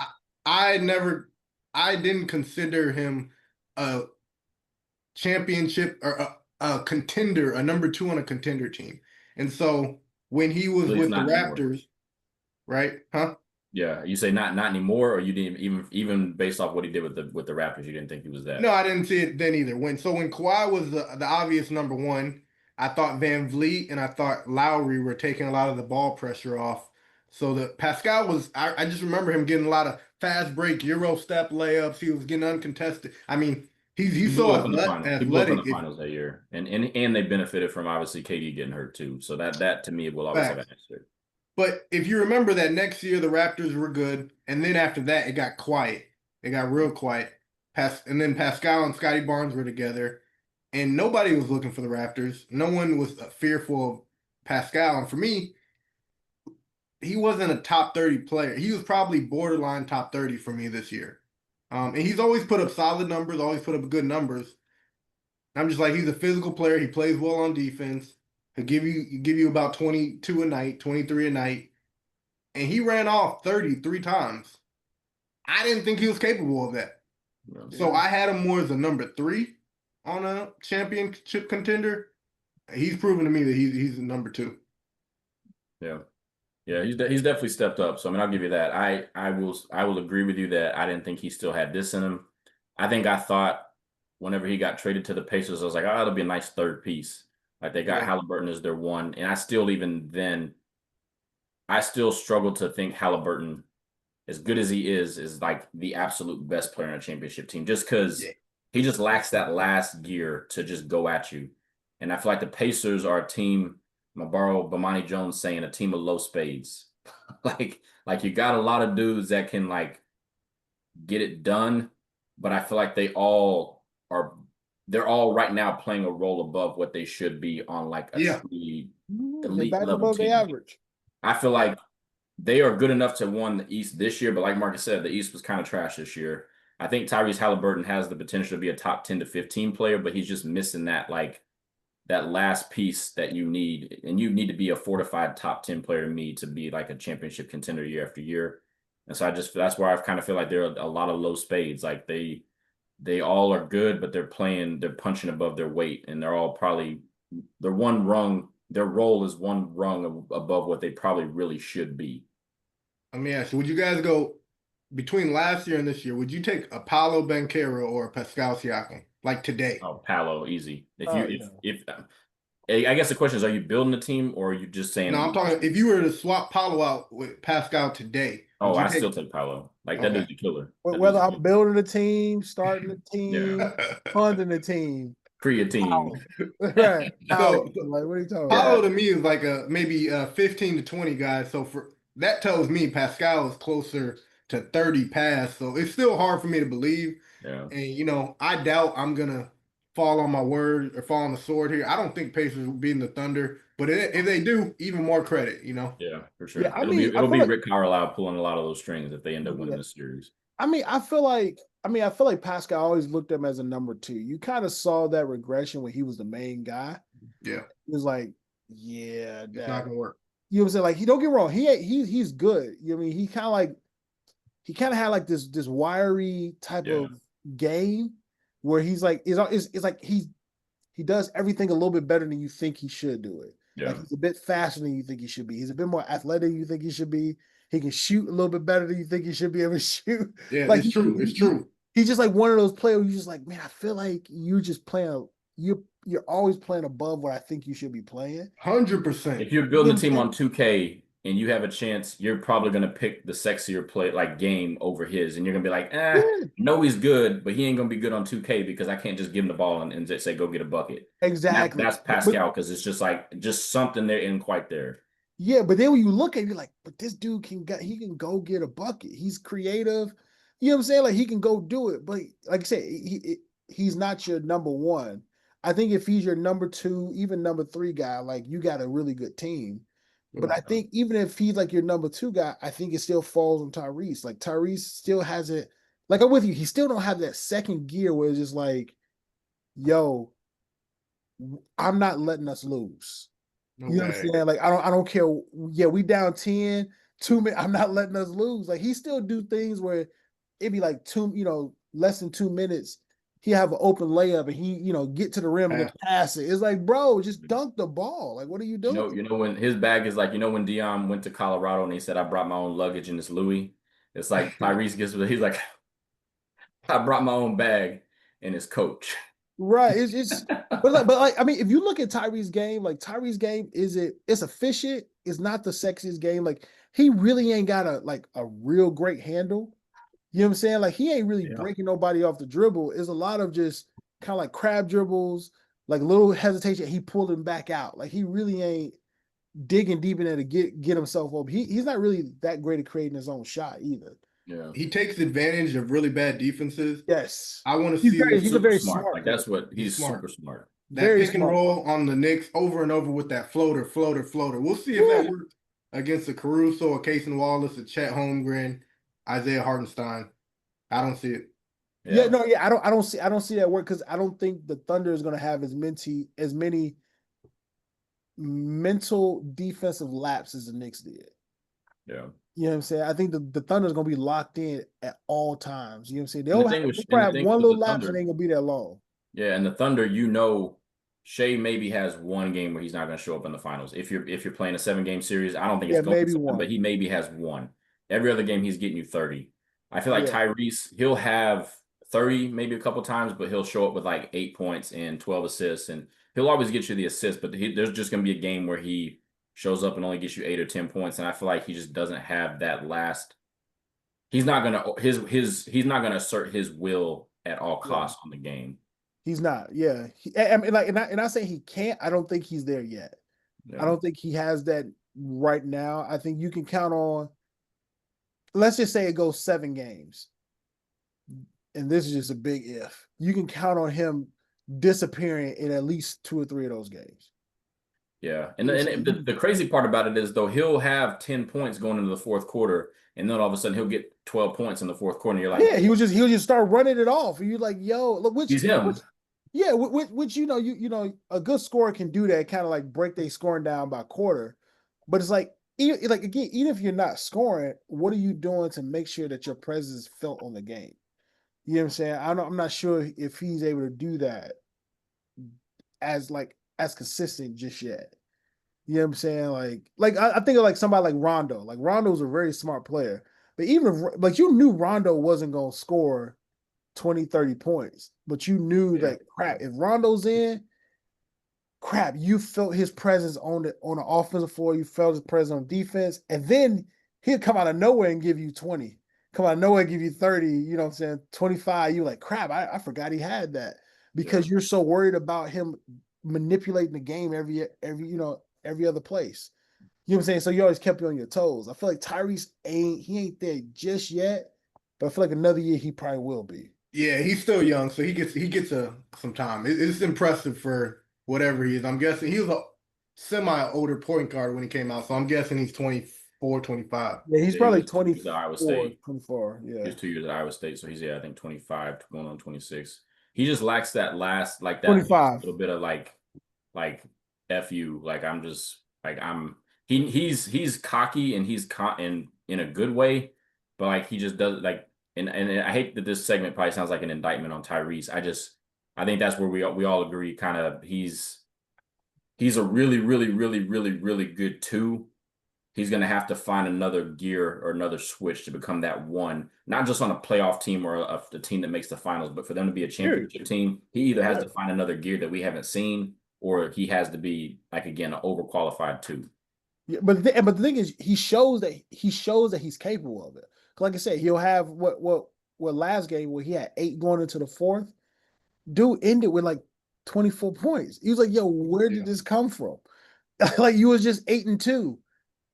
I didn't consider him a championship or a contender, a number 2 on a contender team. And so when he was with the Raptors, right? Huh? Yeah, you say not anymore, or you didn't even based off what he did with the Raptors, you didn't think he was that. No, I didn't see it then either. When Kawhi was the obvious number 1, I thought Van Vliet and I thought Lowry were taking a lot of the ball pressure off. So the Pascal was, I just remember him getting a lot of fast break Euro step layups. He was getting uncontested. I mean, he's so athletic. He blew up in the finals that year, and they benefited from obviously KD getting hurt too. So that to me will always have an answer. But if you remember that next year the Raptors were good, and then after that it got quiet. It got real quiet. And then Pascal and Scotty Barnes were together, and nobody was looking for the Raptors. No one was fearful of Pascal. And for me, he wasn't a top 30 player. He was probably borderline top 30 for me this year. And he's always put up solid numbers, always put up good numbers. I'm just like, he's a physical player. He plays well on defense. He'll give you about 22 a night, 23 a night. And he ran off 33 times. I didn't think he was capable of that. So I had him more as a number 3 on a championship contender. He's proven to me that he's a number 2. Yeah. Yeah, he's definitely stepped up. So I mean, I'll give you that. I will agree with you that I didn't think he still had this in him. I think I thought whenever he got traded to the Pacers, I was like, oh, that'll be a nice third piece. Like they got Halliburton as their 1, and I still struggle to think Halliburton, as good as he is like the absolute best player on a championship team, just because he just lacks that last gear to just go at you. And I feel like the Pacers are a team. I'm gonna borrow Bomani Jones saying a team of low spades. like you got a lot of dudes that can like get it done, but I feel like they're all right now playing a role above what they should be on like a truly elite level team. Average. I feel like they are good enough to win the East this year, but like Marcus said, the East was kind of trash this year. I think Tyrese Halliburton has the potential to be a top 10 to 15 player, but he's just missing that that last piece that you need, and you need to be a fortified top 10 player to me to be like a championship contender year after year. And so that's where I kind of feel like there are a lot of low spades. Like they all are good, but they're punching above their weight, and they're all they're one rung their role is one rung above what they probably really should be. Let me ask you, would you guys go between last year and this year, would you take a Paolo Banchero or a Pascal Siakam like today? Oh, Palo, easy. If Oh you yeah. if I guess the question is, are you building a team or are you just No, I'm saying? talking if you were to swap Paolo out with Pascal today, Oh, would you I take still take Palo. Like that okay. dude's a killer. That dude's Whether a I'm killer. building a team, starting a Yeah, team, funding a team, creatine. Paolo. Right. Paolo. So Like, what are you talking about? Yeah, Paolo to me is like a maybe 15 to 20 guys. So for that tells me Pascal is closer to 30 pass. So it's still hard for me to believe. yeah, And I doubt I'm gonna fall on my word or fall on the sword here. I don't think Pacers will be in the Thunder, but if they do, even more credit. yeah, for Yeah, sure. I mean, I It'll feel be like Rick Carlisle pulling a lot of those strings if they end up winning yeah. this series. I feel like Pascal always looked at him as a number two. You kind of saw that regression when he was the main guy. Yeah, It was like, yeah, it's not that gonna work. you know what I'm saying? Like he don't get me wrong, he's good. You know what I mean? He kind of had like this wiry type Yeah, of game where he's like it's like he does everything a little bit better than you think he should do it. Like yeah, he's a bit faster than you think he should be. He's a bit more athletic than you think he should be. He can shoot a little bit better than you think he should be able to shoot. Yeah, Like it's true. It's true. he's just like one of those players where you're just like, man, I feel like you're just playing you're always playing above what I think you should be playing. 100%. if you're You know building a what I'm team on saying? 2K and you have a chance, you're probably gonna pick the sexier play like game over his, and you're gonna be like, Yeah, no, he's good, but he ain't gonna be good on 2K because I can't just give him the ball and just say go get a bucket. And exactly. that's Pascal because it's just like just something there isn't quite there. Yeah, but then when you look at it, you're like, but this dude he can go get a bucket. He's creative. You know what I'm saying? Like he can go do it. But like I said, he's not your number one. I think if he's your number two, even number three guy, like you got a really good team. But I think even if he's like your number two guy, I think it still falls on Tyrese. Like Tyrese still hasn't, like I'm with you, he still don't have that second gear where it's just like, yo, I'm not letting us lose. No You know what I'm way. saying? Like I don't care. Yeah, we down 10, 2 minutes. I'm not letting us lose. Like he still do things where it'd be like less than 2 minutes. He have an open layup and get to the rim and then Pass. pass it. It's like, bro, just dunk the ball. Like, what are you doing? You know when his bag is like, when Dion went to Colorado and he said, I brought my own luggage and it's Louis. It's like Tyrese gets he's like, I brought my own bag and it's coach. Right. It's but I mean, if you look at Tyree's game, like Tyree's game it's efficient. It's not the sexiest game. Like he really ain't got a real great handle. You know what I'm saying? Like he ain't really Yeah. breaking nobody off the dribble. It's a lot of just kind of like crab dribbles, like little hesitation. He pulled him back out. Like he really ain't digging deep in there to get himself open. He's not really that great at creating his own shot either. Yeah. He takes advantage of really bad defenses. Yes. I want to He's see very if he's a Super very smart. smart Like player. that's what he's he's smart. super smart. That Very pick and smart. roll on the Knicks over and over with that floater, floater, floater. We'll see if that Yeah. works against a Caruso, a Casey Wallace, a Chet Holmgren, Isaiah Hartenstein. I don't see it. Yeah, Yeah. no, yeah, I don't see that work because I don't think the Thunder is gonna have as many mental defensive laps as the Knicks did. Yeah. You know what I'm saying? I think the Thunder is gonna be locked in at all times. You know what I'm saying? And the They'll thing with probably have one the little lapse and they Thunder, ain't gonna be there long. yeah, and the Thunder, Shea maybe has one game where he's not going to show up in the finals. If you're playing a 7 game series, I don't think it's Yeah, going to maybe seven, but one. he maybe has one. Every other game he's getting you 30. I feel like Yeah, Tyrese, he'll have 30 maybe a couple times, but he'll show up with like 8 points and 12 assists, and he'll always get you the assist. But there's just going to be a game where he shows up and only gets you 8 or 10 points, and I feel like he just doesn't have that last. He's not gonna assert his will at all yeah. costs on the game. He's not. Yeah. I mean, like, and I say he can't. I don't think he's there yet. I Yeah. don't think he has that right now. I think you can count on, let's just say it goes 7 games. And this is just a big if. You can count on him disappearing in at least 2 or 3 of those games. Yeah, and You know what I'm and the saying? crazy part about it is though he'll have 10 points going into the fourth quarter, and then all of a sudden he'll get 12 points in the fourth quarter. And you're like, Yeah, he'll just start running it off. And you're like, yo, look, he's which him. yeah, which a good scorer can do that, kind of like break their scoring down by quarter. But it's like, like again, even if you're not scoring, what are you doing to make sure that your presence is felt on the game? You know what I'm saying? I'm not sure if he's able to do that as consistent just yet. You know what I'm saying? I think of like somebody like Rondo. Like Rondo's a very smart player. But even if, like you knew Rondo wasn't gonna score 20, 30 points, but you knew Yeah. that crap, if Rondo's in, crap, you felt his presence on the offensive floor, you felt his presence on defense, and then he'll come out of nowhere and give you 20, come out of nowhere and give you 30, you know what I'm saying, 25. You're like, crap, I forgot he had that because you're so worried about him manipulating the game every other place. You know what I'm saying? So you always kept you on your toes. I feel like Tyrese ain't there just yet, but I feel like another year he probably will be. Yeah, he's still young, so he gets some time. It's impressive for whatever he is. I'm guessing he was a semi older point guard when he came out, so I'm guessing he's 24, 25. Yeah, he's Yeah, he probably was 2 years at Iowa 24, State. 24. He Yeah. was 2 years at Iowa State, so he's I think 25 going on 26. He just lacks that last 25. little bit of like F you. Like I'm just like he's cocky and in a good way, but like he just does like and I hate that this segment probably sounds like an indictment on Tyrese. I think that's where we all agree kind of he's a really, really, really, really, really good two. He's going to have to find another gear or another switch to become that one, not just on a playoff team or a team that makes the finals, but for them to be a Period. championship team. He either has Yeah. to find another gear that we haven't seen, or he has to be like again an overqualified two. Yeah, but the thing is, he shows that he's capable of it. Like I said, he'll have what last game where he had 8 going into the fourth. Dude ended with like 24 points. He was like, "Yo, where did Yeah, this come from?" Like you was just 8-2,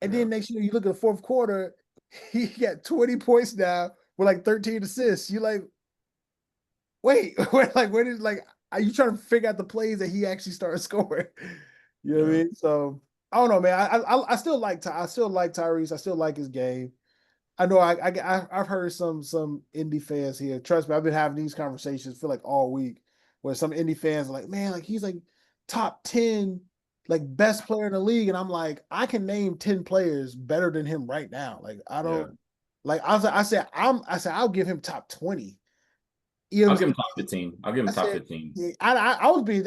and yeah. then next year you look at the fourth quarter, he got 20 points now with like 13 assists. You like, wait, where did are you trying to figure out the plays that he actually started scoring? You know what I Yeah. mean? So I don't know, man. I still like Tyrese. I still like his game. I know I've heard some indie fans here. Trust me, I've been having these conversations for like all week where some indie fans are like, man, like he's like top 10, like best player in the league. And I'm like, I can name 10 players better than him right now. Like I Yeah, don't like I said I'll give him top 20. You know I'll what I'm give him saying? top 15. I'll give him I top said, 15. yeah,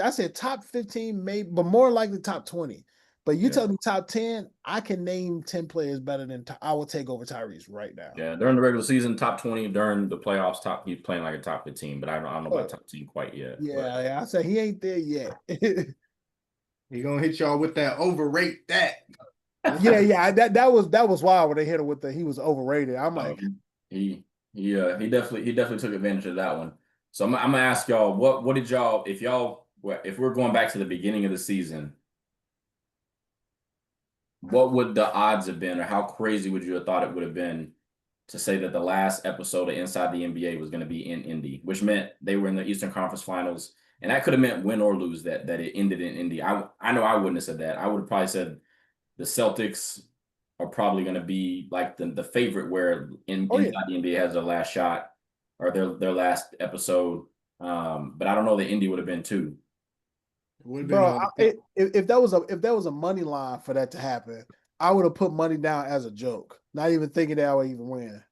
I said top 15, maybe, but more likely top 20. But you Yeah. tell me top 10, I can name 10 players better than I will take over Tyrese right now. Yeah, during the regular season, top 20. During the playoffs, he's playing like a top 15, but I don't know about Oh, top 10 quite yet. But yeah. I said he ain't there yet. He gonna hit y'all with that overrate that. Yeah. That was wild when they hit him with he was overrated. I'm oh, like, he definitely took advantage of that one. So I'm gonna ask y'all what did y'all if we're going back to the beginning of the season, what would the odds have been, or how crazy would you have thought it would have been to say that the last episode of Inside the NBA was going to be in Indy, which meant they were in the Eastern Conference Finals, and that could have meant win or lose that it ended in Indy. I know I wouldn't have said that. I would have probably said the Celtics are probably going to be like the favorite, where oh yeah, Inside the NBA has their last shot or their last episode. But I don't know that Indy would have been too. It would have been bro. all the If that was a money line for that to happen, I would have put money down as a joke, not even thinking that I would even win.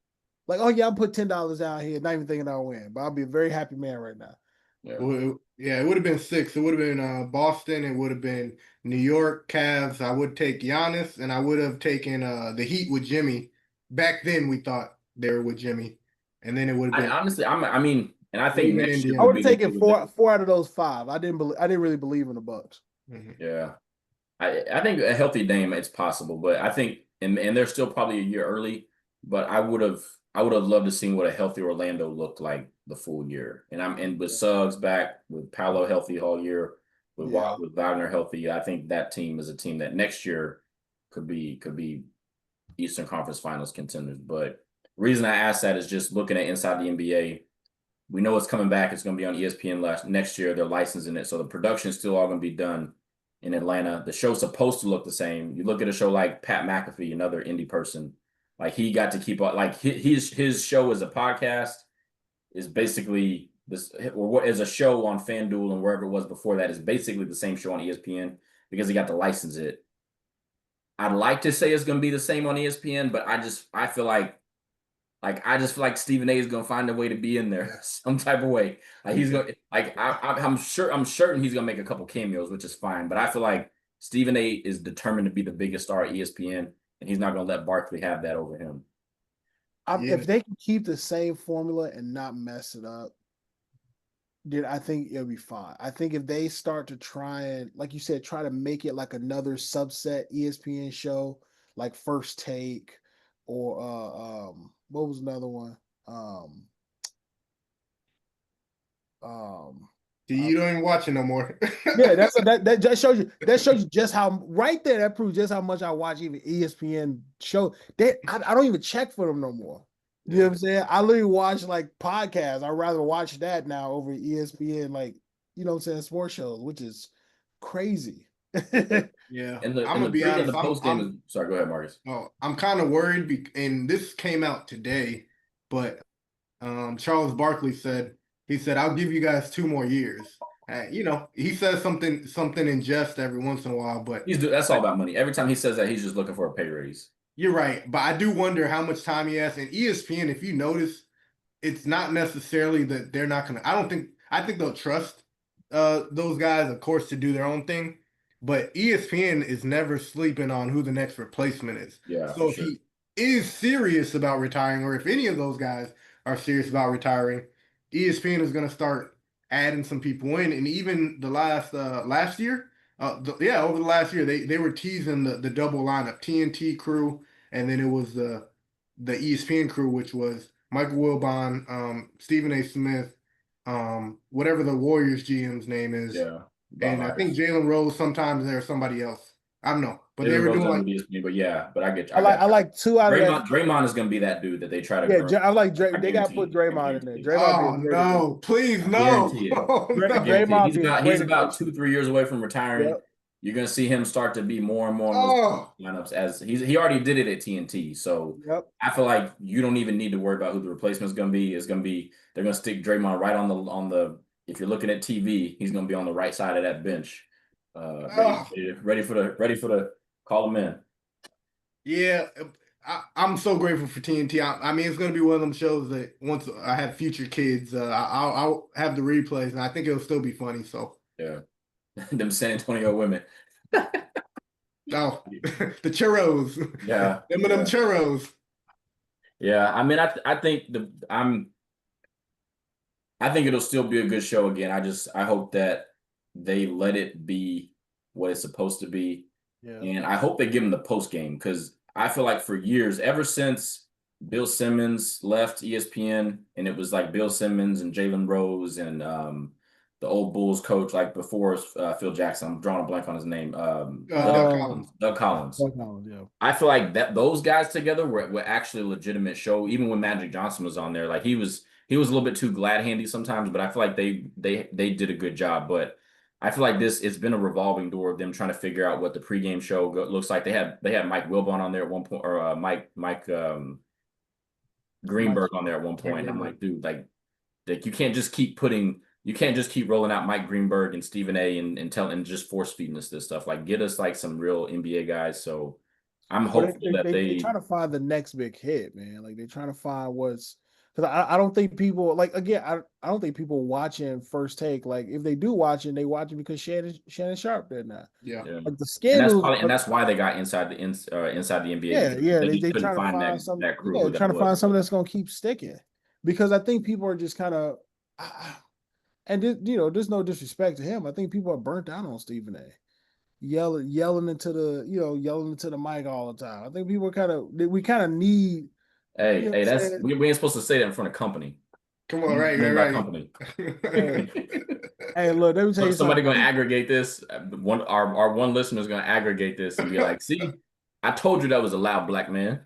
Like, oh yeah, I'm put $10 down here, not even thinking I'll win. But I'll be a very happy man right now. Yeah. Yeah, it would have been 6. It would have been Boston. It would have been New York Cavs. I would take Giannis, and I would have taken the Heat with Jimmy. Back then, we thought they were with Jimmy, and then it would have I been honestly, I mean, and I it would think have been next year I would would Indiana. have be the taken year with that. four out of those 5. I didn't really believe in the Bucks. Mhm. Yeah. I think a healthy Dame, it's possible, but I think and they're still probably a year early, but I would have loved to see what a healthy Orlando looked like the full year. And I'm with Suggs back, with Paolo healthy all year, Yeah. With Wagner healthy. I think that team is a team that next year could be Eastern Conference Finals contenders. But the reason I ask that is just looking at inside the NBA. We know it's coming back. It's going to be on ESPN next year. They're licensing it, so the production is still all going to be done in Atlanta. The show's supposed to look the same. You look at a show like Pat McAfee, another indie person, like he got to keep up. Like his show as a podcast is basically this, or what is a show on FanDuel and wherever it was before that is basically the same show on ESPN because he got to license it. I'd like to say it's going to be the same on ESPN, but I just feel like Stephen A is gonna find a way to be in there some type of way. Like he's gonna I'm certain he's gonna make a couple cameos, which is fine. But I feel like Stephen A. is determined to be the biggest star at ESPN, and he's not going to let Barkley have that over him. Yeah. If they can keep the same formula and not mess it up, then I think it'll be fine. I think if they start to try and, like you said, try to make it like another subset ESPN show, like First Take, or what was another one? Um, See, you don't even watch it no more. yeah, that just shows you just how right there. That proves just how much I watch even ESPN show. I don't even check for them no more. You know what I'm saying? I literally watch like podcasts. I'd rather watch that now over ESPN, like, you know what I'm saying, sports shows, which is crazy. Yeah, And the I'm and gonna the be pre and honest. the post game is sorry. Go ahead, Marcus. I'm kind of worried, and this came out today, but Charles Barkley said I'll give you guys 2 more years. He says something in jest every once in a while, but That's all about money. Every time he says that, he's just looking for a pay raise. you're right. But I do wonder how much time he has. And ESPN, if you notice, it's not necessarily that they're not gonna. I think they'll trust those guys, of course, to do their own thing. But ESPN is never sleeping on who the next replacement is. Yeah, So for if sure. he is serious about retiring, or if any of those guys are serious about retiring, ESPN is gonna start adding some people in. And even the last year, over the last year, they were teasing the double lineup, TNT crew, and then it was the ESPN crew, which was Michael Wilbon, Stephen A. Smith, whatever the Warriors GM's name is, Yeah, Bob and I think Myers. Jalen Rose. Sometimes there's somebody else. I don't know, but they Jalen were Rose doing doesn't like, with ESPN, but yeah, but I get I I got like two out of that. Draymond is going to be that dude that they try to Yeah, groom. I like Drake. I They got to put guarantee. I Draymond in there. guarantee. Draymond be a oh great addition. no, please I no, guarantee it. oh, I no, guarantee it. Draymond be a He's great about addition. 2-3 years away from retiring. Yep. You're gonna see him start to be more and more in those oh, lineups as he already did it at TNT. So Yep. I feel like you don't even need to worry about who the replacement is gonna be. It's gonna be they're gonna stick Draymond right on the if you're looking at TV, he's gonna be on the right side of that bench. oh. Ready for the call him in. Yeah, I'm so grateful for TNT. I mean, it's going to be one of them shows that once I have future kids, I'll have the replays, and I think it'll still be funny. So, Yeah. Them San Antonio women. oh, the churros, Yeah. them and them churros. Yeah. I mean, I think it'll still be a good show again. I hope that they let it be what it's supposed to be. Yeah. And I hope they give him the post game because I feel like for years, ever since Bill Simmons left ESPN, and it was like Bill Simmons and Jalen Rose and the old Bulls coach, like before Phil Jackson. I'm drawing a blank on his name. Doug Collins. Doug Collins. Doug Collins, yeah. I feel like that those guys together were actually a legitimate show. Even when Magic Johnson was on there, like he was a little bit too glad handy sometimes, but I feel like they did a good job. But I feel like it's been a revolving door of them trying to figure out what the pregame show looks like. They had Mike Wilbon on there at one point, or Mike Greenberg on there at one point. And I'm like, dude, like you can't just keep rolling out Mike Greenberg and Stephen A. and just force feeding us this stuff. Like, get us like some real NBA guys. So I'm hopeful that they trying to find the next big hit, man. Like they're trying to find what's because I don't think people like again I don't think people watching First Take, like if they do watch it, they watch it because Shannon Sharp did not. Yeah. Like the scandals, and that's why they got inside the NBA. Yeah. They They couldn't trying to find something. that crew. Yeah, trying to find something that's gonna keep sticking because I think people are just kind of. And there's no disrespect to him. I think people are burnt out on Stephen A. Yelling into the mic all the time. I think people we kind of need. Hey, we ain't supposed to say that in front of company. Come on, right. Company. Hey, look, let me tell you somebody something. Going to aggregate this. Our one listener is going to aggregate this and be like, "See, I told you that was a loud black man."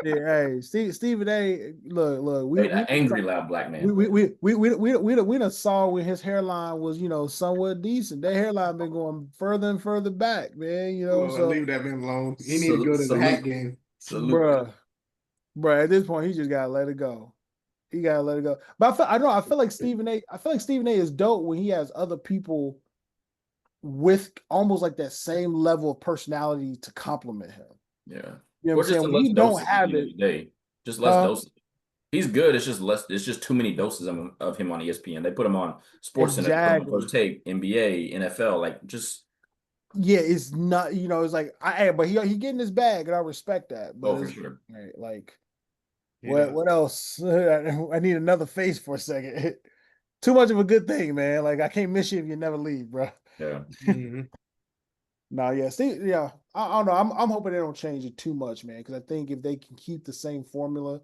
Yeah, hey, Stephen A. Look, we angry loud black man. We done saw when his hairline was somewhat decent. That hairline been going further and further back, man. So leave that man alone. He need to go to the hat game, bruh. At this point, he just gotta let it go. He gotta let it go. But I feel like Stephen A. is dope when he has other people with almost like that same level of personality to compliment him. Yeah. You know what I'm saying? When you don't have it, just less doses. He's good. It's just less. It's just too many doses of him on ESPN. They put him on SportsCenter, First Take, NBA, NFL. Like, just Yeah, it's not, it's like but he getting his bag and I respect that. But Oh, for it's sure. right, like He does. what else? I need another face for a second. Too much of a good thing, man. Like I can't miss you if you never leave, bro. Yeah. Mhm. No, yeah, see, yeah. I don't know. I'm hoping they don't change it too much, man, because I think if they can keep the same formula,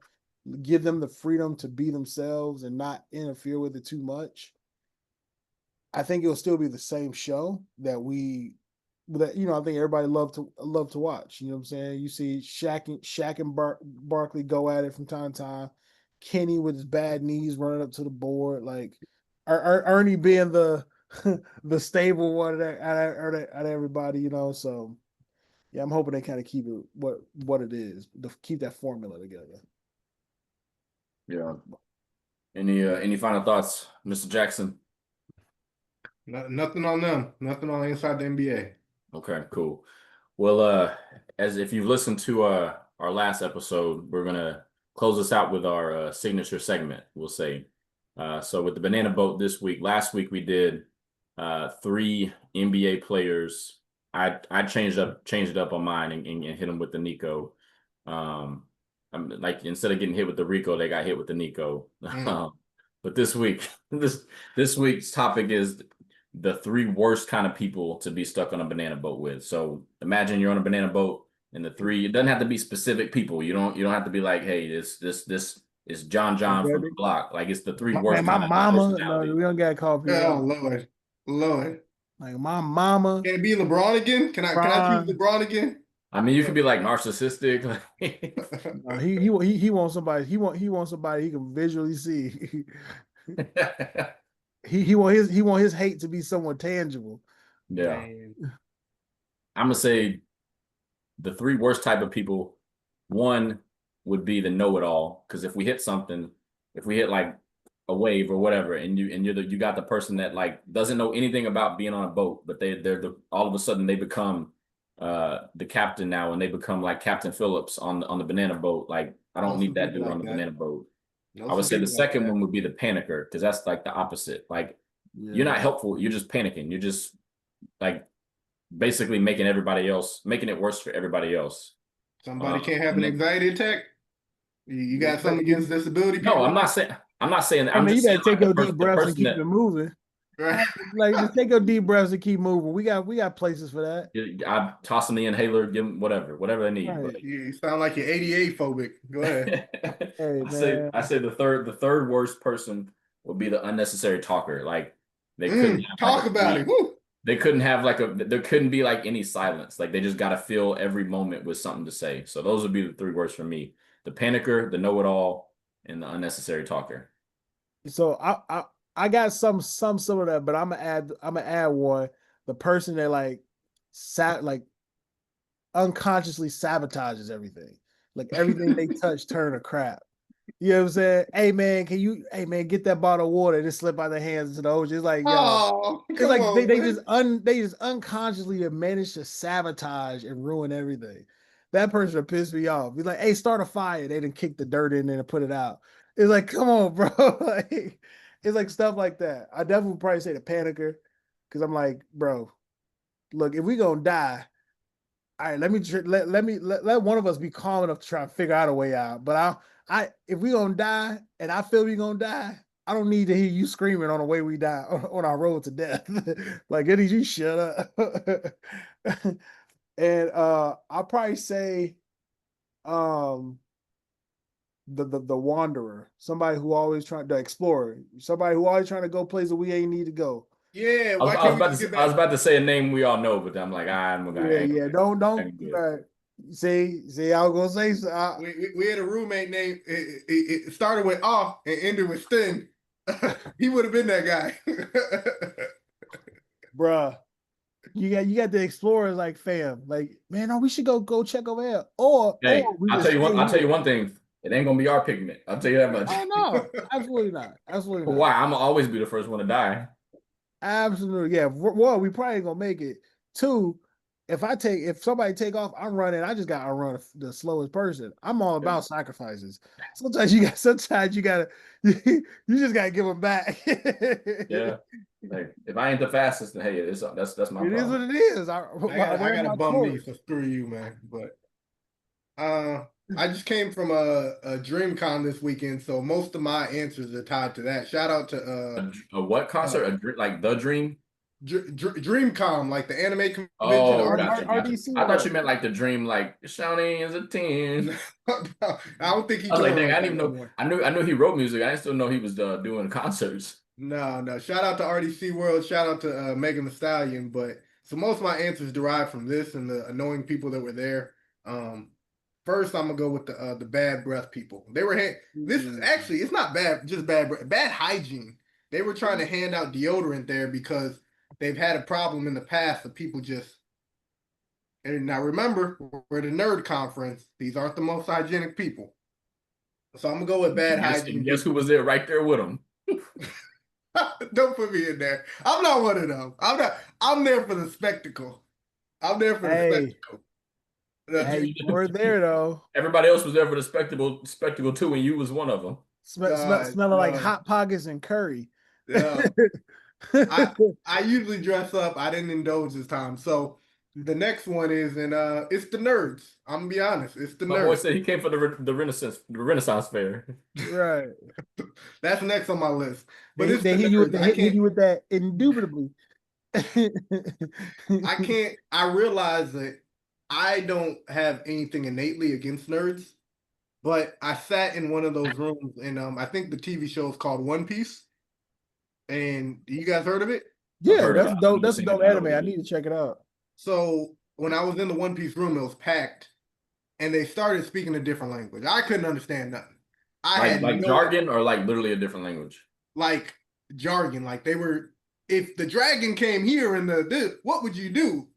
give them the freedom to be themselves and not interfere with it too much, I think it'll still be the same show that I think everybody love to watch. You know what I'm saying? You see Shaq and Barkley go at it from time to time. Kenny with his bad knees running up to the board, like Ernie being the the stable one out of everybody. So yeah, I'm hoping they kind of keep it what it is, to keep that formula together. Yeah. Any final thoughts, Mr. Jackson? Nothing on them. Nothing on inside the NBA. Okay, cool. Well, as if you've listened to our last episode, we're gonna close this out with our signature segment, we'll say. So with the banana boat this week, last week we did three NBA players. I changed it up on mine and hit them with the Nico. Like instead of getting hit with the Rico, they got hit with the Nico. Mm. But this week, this week's topic is the three worst kind of people to be stuck on a banana boat with. So imagine you're on a banana boat and the three, it doesn't have to be specific people. You don't have to be like, hey, this is John from the block. Like it's the three Man, worst my kind of mama, no, personality. we don't gotta call people Oh out. Lord, Lord. Like my mama, Can it be LeBron again? Can I choose Ron. LeBron again? I mean, you could be like narcissistic. No, he wants somebody. He wants somebody he can visually see. he want his hate to be somewhat tangible. Yeah. Man. I'm gonna say the three worst type of people, one would be the know-it-all. Because if we hit something, if we hit like a wave or whatever, and you got the person that like doesn't know anything about being on a boat, but all of a sudden they become the captain now, and they become like Captain Phillips on the banana boat. Like I Know don't need some that people dude on like the that. banana boat. Know I would some say the people like second that. one would be the panicker, because that's like the opposite. Like you're not Yeah. helpful, you're just panicking. You're just like basically making it worse for everybody else. Somebody can't have And an then anxiety attack. You Yeah, got something against disability no, people? I'm not saying that. hey I'm man, you just saying better take like your deep the breaths and person keep it that moving. Right. Like just take your deep breaths and keep moving. We got places for that. I toss them the inhaler, give them whatever they need. But Right. You sound like you're ADA phobic. Go ahead. Hey man. I say the third worst person would be the unnecessary talker. Like they couldn't have like Talk a about it. free Woo. they couldn't have like there couldn't be like any silence. Like they just got to fill every moment with something to say. So those would be the three worst for me: the panicker, the know-it-all, and the unnecessary talker. So I got some of that, but I'm gonna add one. The person that like unconsciously sabotages everything. Like everything they touch turn to crap. You know what I'm saying? Hey man, get that bottle of water and just slip out their hands into the ocean. It's like, yo, Oh, it's come like they, on, they man. just unconsciously have managed to sabotage and ruin everything. That person will piss me off. Be like, hey, start a fire. They didn't kick the dirt in there and put it out. It's like, come on, bro. Like, it's like stuff like that. I definitely would probably say the panicker, because I'm like, bro, look, if we gonna die, all right, let one of us be calm enough to try and figure out a way out. But if we gonna die and I feel we gonna die, I don't need to hear you screaming on the way we die on our road to death. Like, it is you shut up. And I'll probably say um the wanderer, somebody who always trying the explorer, somebody who always trying to go places we ain't need to go. Yeah, I was, why I was can't we about just get to I was back? about to say a name we all know, but I'm like, I'm gonna I Yeah, ain't yeah. gonna I Don't ain't gonna do it. see. I was gonna say so. We had a roommate named it started with off and ended with Stin. He would have been that guy. Bruh. You got the explorers like fam, like man, no, we should go check over there, or Hey, we just stay I'll tell you here. one thing. It ain't gonna be our pigment. I'll tell you that much. Oh no, absolutely not, absolutely For not, why? I'm gonna always be the first one to die. absolutely. Yeah, one, we probably ain't gonna make it. Two, if somebody take off, I'm running. I just got to run the slowest person. I'm all about sacrifices. Sometimes you gotta you just gotta give them back. Yeah. Like if I ain't the fastest, then hey, that's my It is problem. what it is. I I ran gotta my bum me, course. so screw you, man. But I just came from a DreamCon this weekend, so most of my answers are tied to that. Shout out to A what concert? Like the Dream? DreamCon, like the anime convention, Oh, RDC. gotcha. RDC I thought you World. meant like the Dream, like Shawnee is a 10. I don't think he I was like, touring dang, like I that didn't no even know. more. I knew he wrote music. I didn't still know he was doing concerts. No. Shout out to RDC World. Shout out to Megan Thee Stallion. But so most of my answers derive from this and the annoying people that were there. First, I'm gonna go with the bad breath people. They were this is actually it's not bad, just bad breath, bad hygiene. They were trying to hand out deodorant there because they've had a problem in the past of people just. And now remember, we're at a nerd conference. These aren't the most hygienic people. So I'm gonna go with bad hygiene. Guess who was there right there with him? Don't put me in there. I'm not one of them. I'm not. I'm there for the spectacle. I'm there for the spectacle. Hey, you were there though. Everybody else was there for the spectacle too, and you was one of them. Smelling like hot pockets and curry. Yeah. I usually dress up. I didn't indulge this time. So the next one is, and it's the nerds. I'm gonna be honest. It's the My nerds. boy said he came for the Renaissance fair. Right. That's next on my list. But they, it's they the hit you with nerds. I hit you can't. with that indubitably. I can't. I realize that I don't have anything innately against nerds, but I sat in one of those rooms, and I think the TV show is called One Piece. And you guys heard of it? Yeah, that's dope. I've That's a seen it, dope anime. I need to check it out. So when I was in the One Piece room, it was packed, and they started speaking a different language. I couldn't understand nothing. I had like no jargon or like literally a different language. like jargon. Like they were, if the dragon came here and this, what would you do?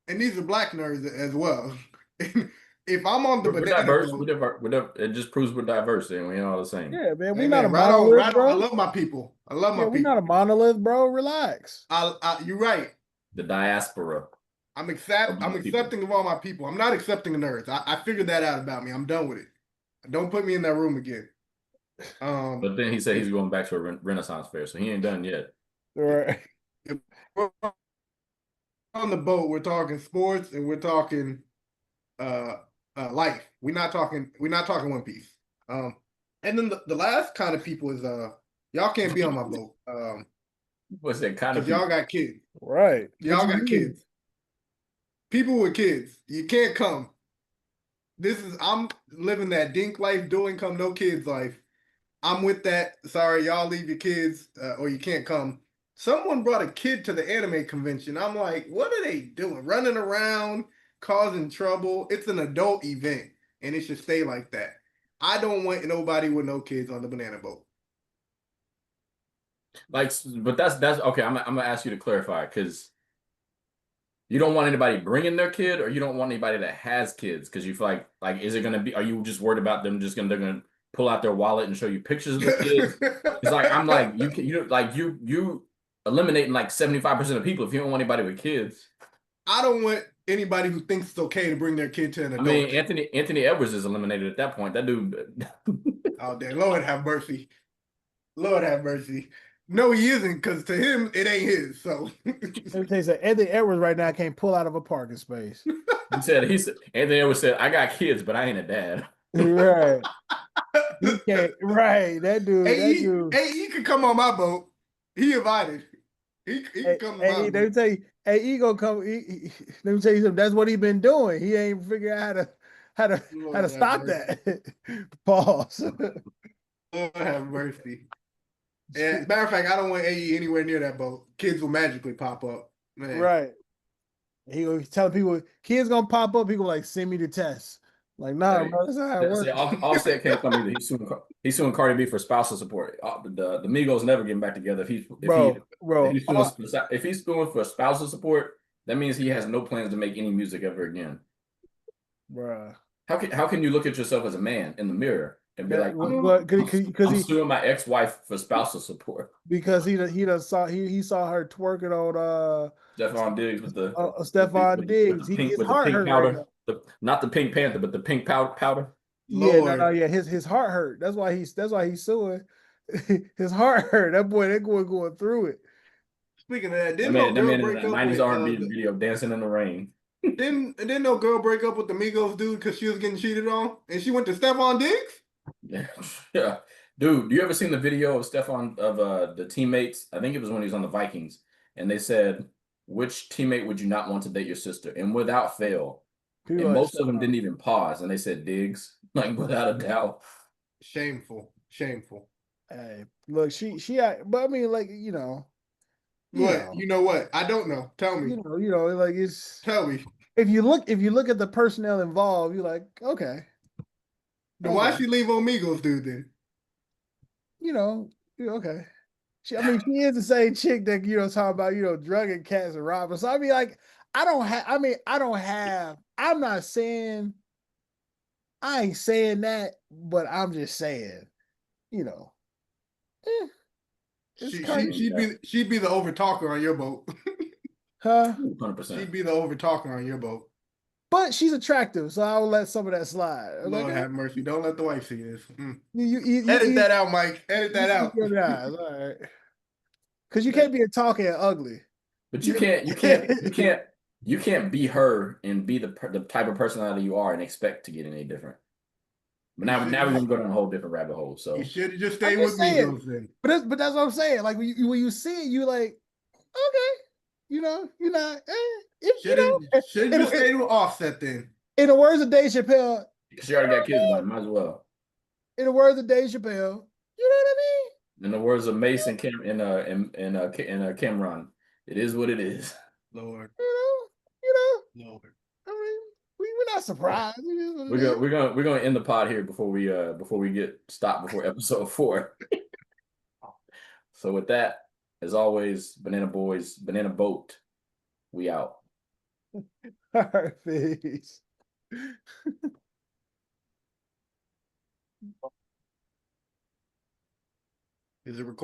And these are black nerds as well. If I'm on the We're banana diverse. boat, It just proves we're diverse, and we ain't all the same. Yeah, man. We're hey not man, a monolith, right on. bro. I love my people. I love my We're people. not a monolith, bro. Relax. You're right. The diaspora. I'm accepting of all my people. I'm not accepting the nerds. I figured that out about me. I'm done with it. Don't put me in that room again. But then he said he's going back to a Renaissance fair, so he ain't done yet. All right. On the boat, we're talking sports and we're talking life. We're not talking One Piece. And then the last kind of people is y'all can't be on my boat. What's that kind of Because y'all people? got kids. Right. Y'all got kids. People with kids. You can't come. I'm living that dink life, dual income, no kids life. I'm with that. Sorry, y'all leave your kids or you can't come. Someone brought a kid to the anime convention. I'm like, what are they doing? Running around, causing trouble. It's an adult event, and it should stay like that. I don't want nobody with no kids on the banana boat. Like, but that's okay. I'm gonna ask you to clarify because you don't want anybody bringing their kid, or you don't want anybody that has kids because you feel like is it gonna be? Are you just worried about them they're gonna pull out their wallet and show you pictures of the kids? It's like I'm like you eliminating like 75% of people if you don't want anybody with kids. I don't want anybody who thinks it's okay to bring their kid to an adult. I mean, Anthony Edwards is eliminated at that point. That dude. Oh, damn. Lord have mercy. Lord have mercy. No, he isn't, because to him, it ain't his. So Let me tell you something. Anthony Edwards right now can't pull out of a parking space. Anthony Edwards said, I got kids, but I ain't a dad. Right. He can't. Right. That dude. He could come on my boat. He invited. He can come to my boat. Let me tell you, he gonna come. Let me tell you something. That's what he been doing. He ain't figured out how to stop that. Pause. Lord have mercy. Yeah, matter of fact, I don't want AE anywhere near that boat. Kids will magically pop up. Man. Right. He gonna tell people kids gonna pop up. People like send me the test. Like, nah, bro, that's not how it works. Offset can't come either. He's suing Cardi B for spousal support. The Migos never getting back together. If he's suing for spousal support, that means he has no plans to make any music ever again. Bruh. How can you look at yourself as a man in the mirror and be like, because I'm he suing my ex-wife for spousal support. because he done saw he saw her twerking on Stephon Diggs with Stephon Diggs. pink His heart hurt right powder. now. Not the Pink Panther, but the pink powder. Yeah, no, Lord. yeah. His heart hurt. That's why he's suing. His heart hurt. That boy going through it. Speaking of that, That didn't no man, that girl man in break a up 90s with R&B video of Dancing in the Rain. didn't no girl break up with the Migos dude because she was getting cheated on, and she went to Stephon Diggs? Yeah, yeah. Dude, do you ever seen the video of Stephon of the teammates? I think it was when he was on the Vikings, and they said, which teammate would you not want to date your sister? And without fail, People and like most of them didn't even pause, and they said Diggs, like without a doubt. Shameful, shameful. hey, look, but I mean, like, What? You know what? I don't know. Tell me. like it's Tell me. if you look at the personnel involved, you're like, okay, And why she leave on Migos dude then? okay. She is the same chick that talking about drugging cats and robbing. So I mean, like, I'm not saying I ain't saying that, but I'm just saying, eh, it's kind of She'd be the over talker on your boat. huh. 100%. She'd be the over talker on your boat. But she's attractive, so I'll let some of that slide. Lord have mercy. Don't let the wife see this. You Edit that out, Mike. Edit that out. Your eyes, all right. Because you can't be a talking and ugly. But you can't be her and be the type of personality you are and expect to get any different. But now we're gonna go down a whole different rabbit hole. So you should have just stayed with Migos then. But that's what I'm saying. Like when you see it, you like, okay, you're not. Should have just stayed with Offset then. In the words of Dave Chappelle, she already got kids, might as well. In the words of Dave Chappelle, you know what I mean? In the words of Mason and Cameron, it is what it is. Lord. Lord. I mean, we're not surprised. We're gonna end the pod here before we get stopped before episode 4. So with that, as always, Banana Boys, Banana Boat, we out. All right, peace. Is it recording?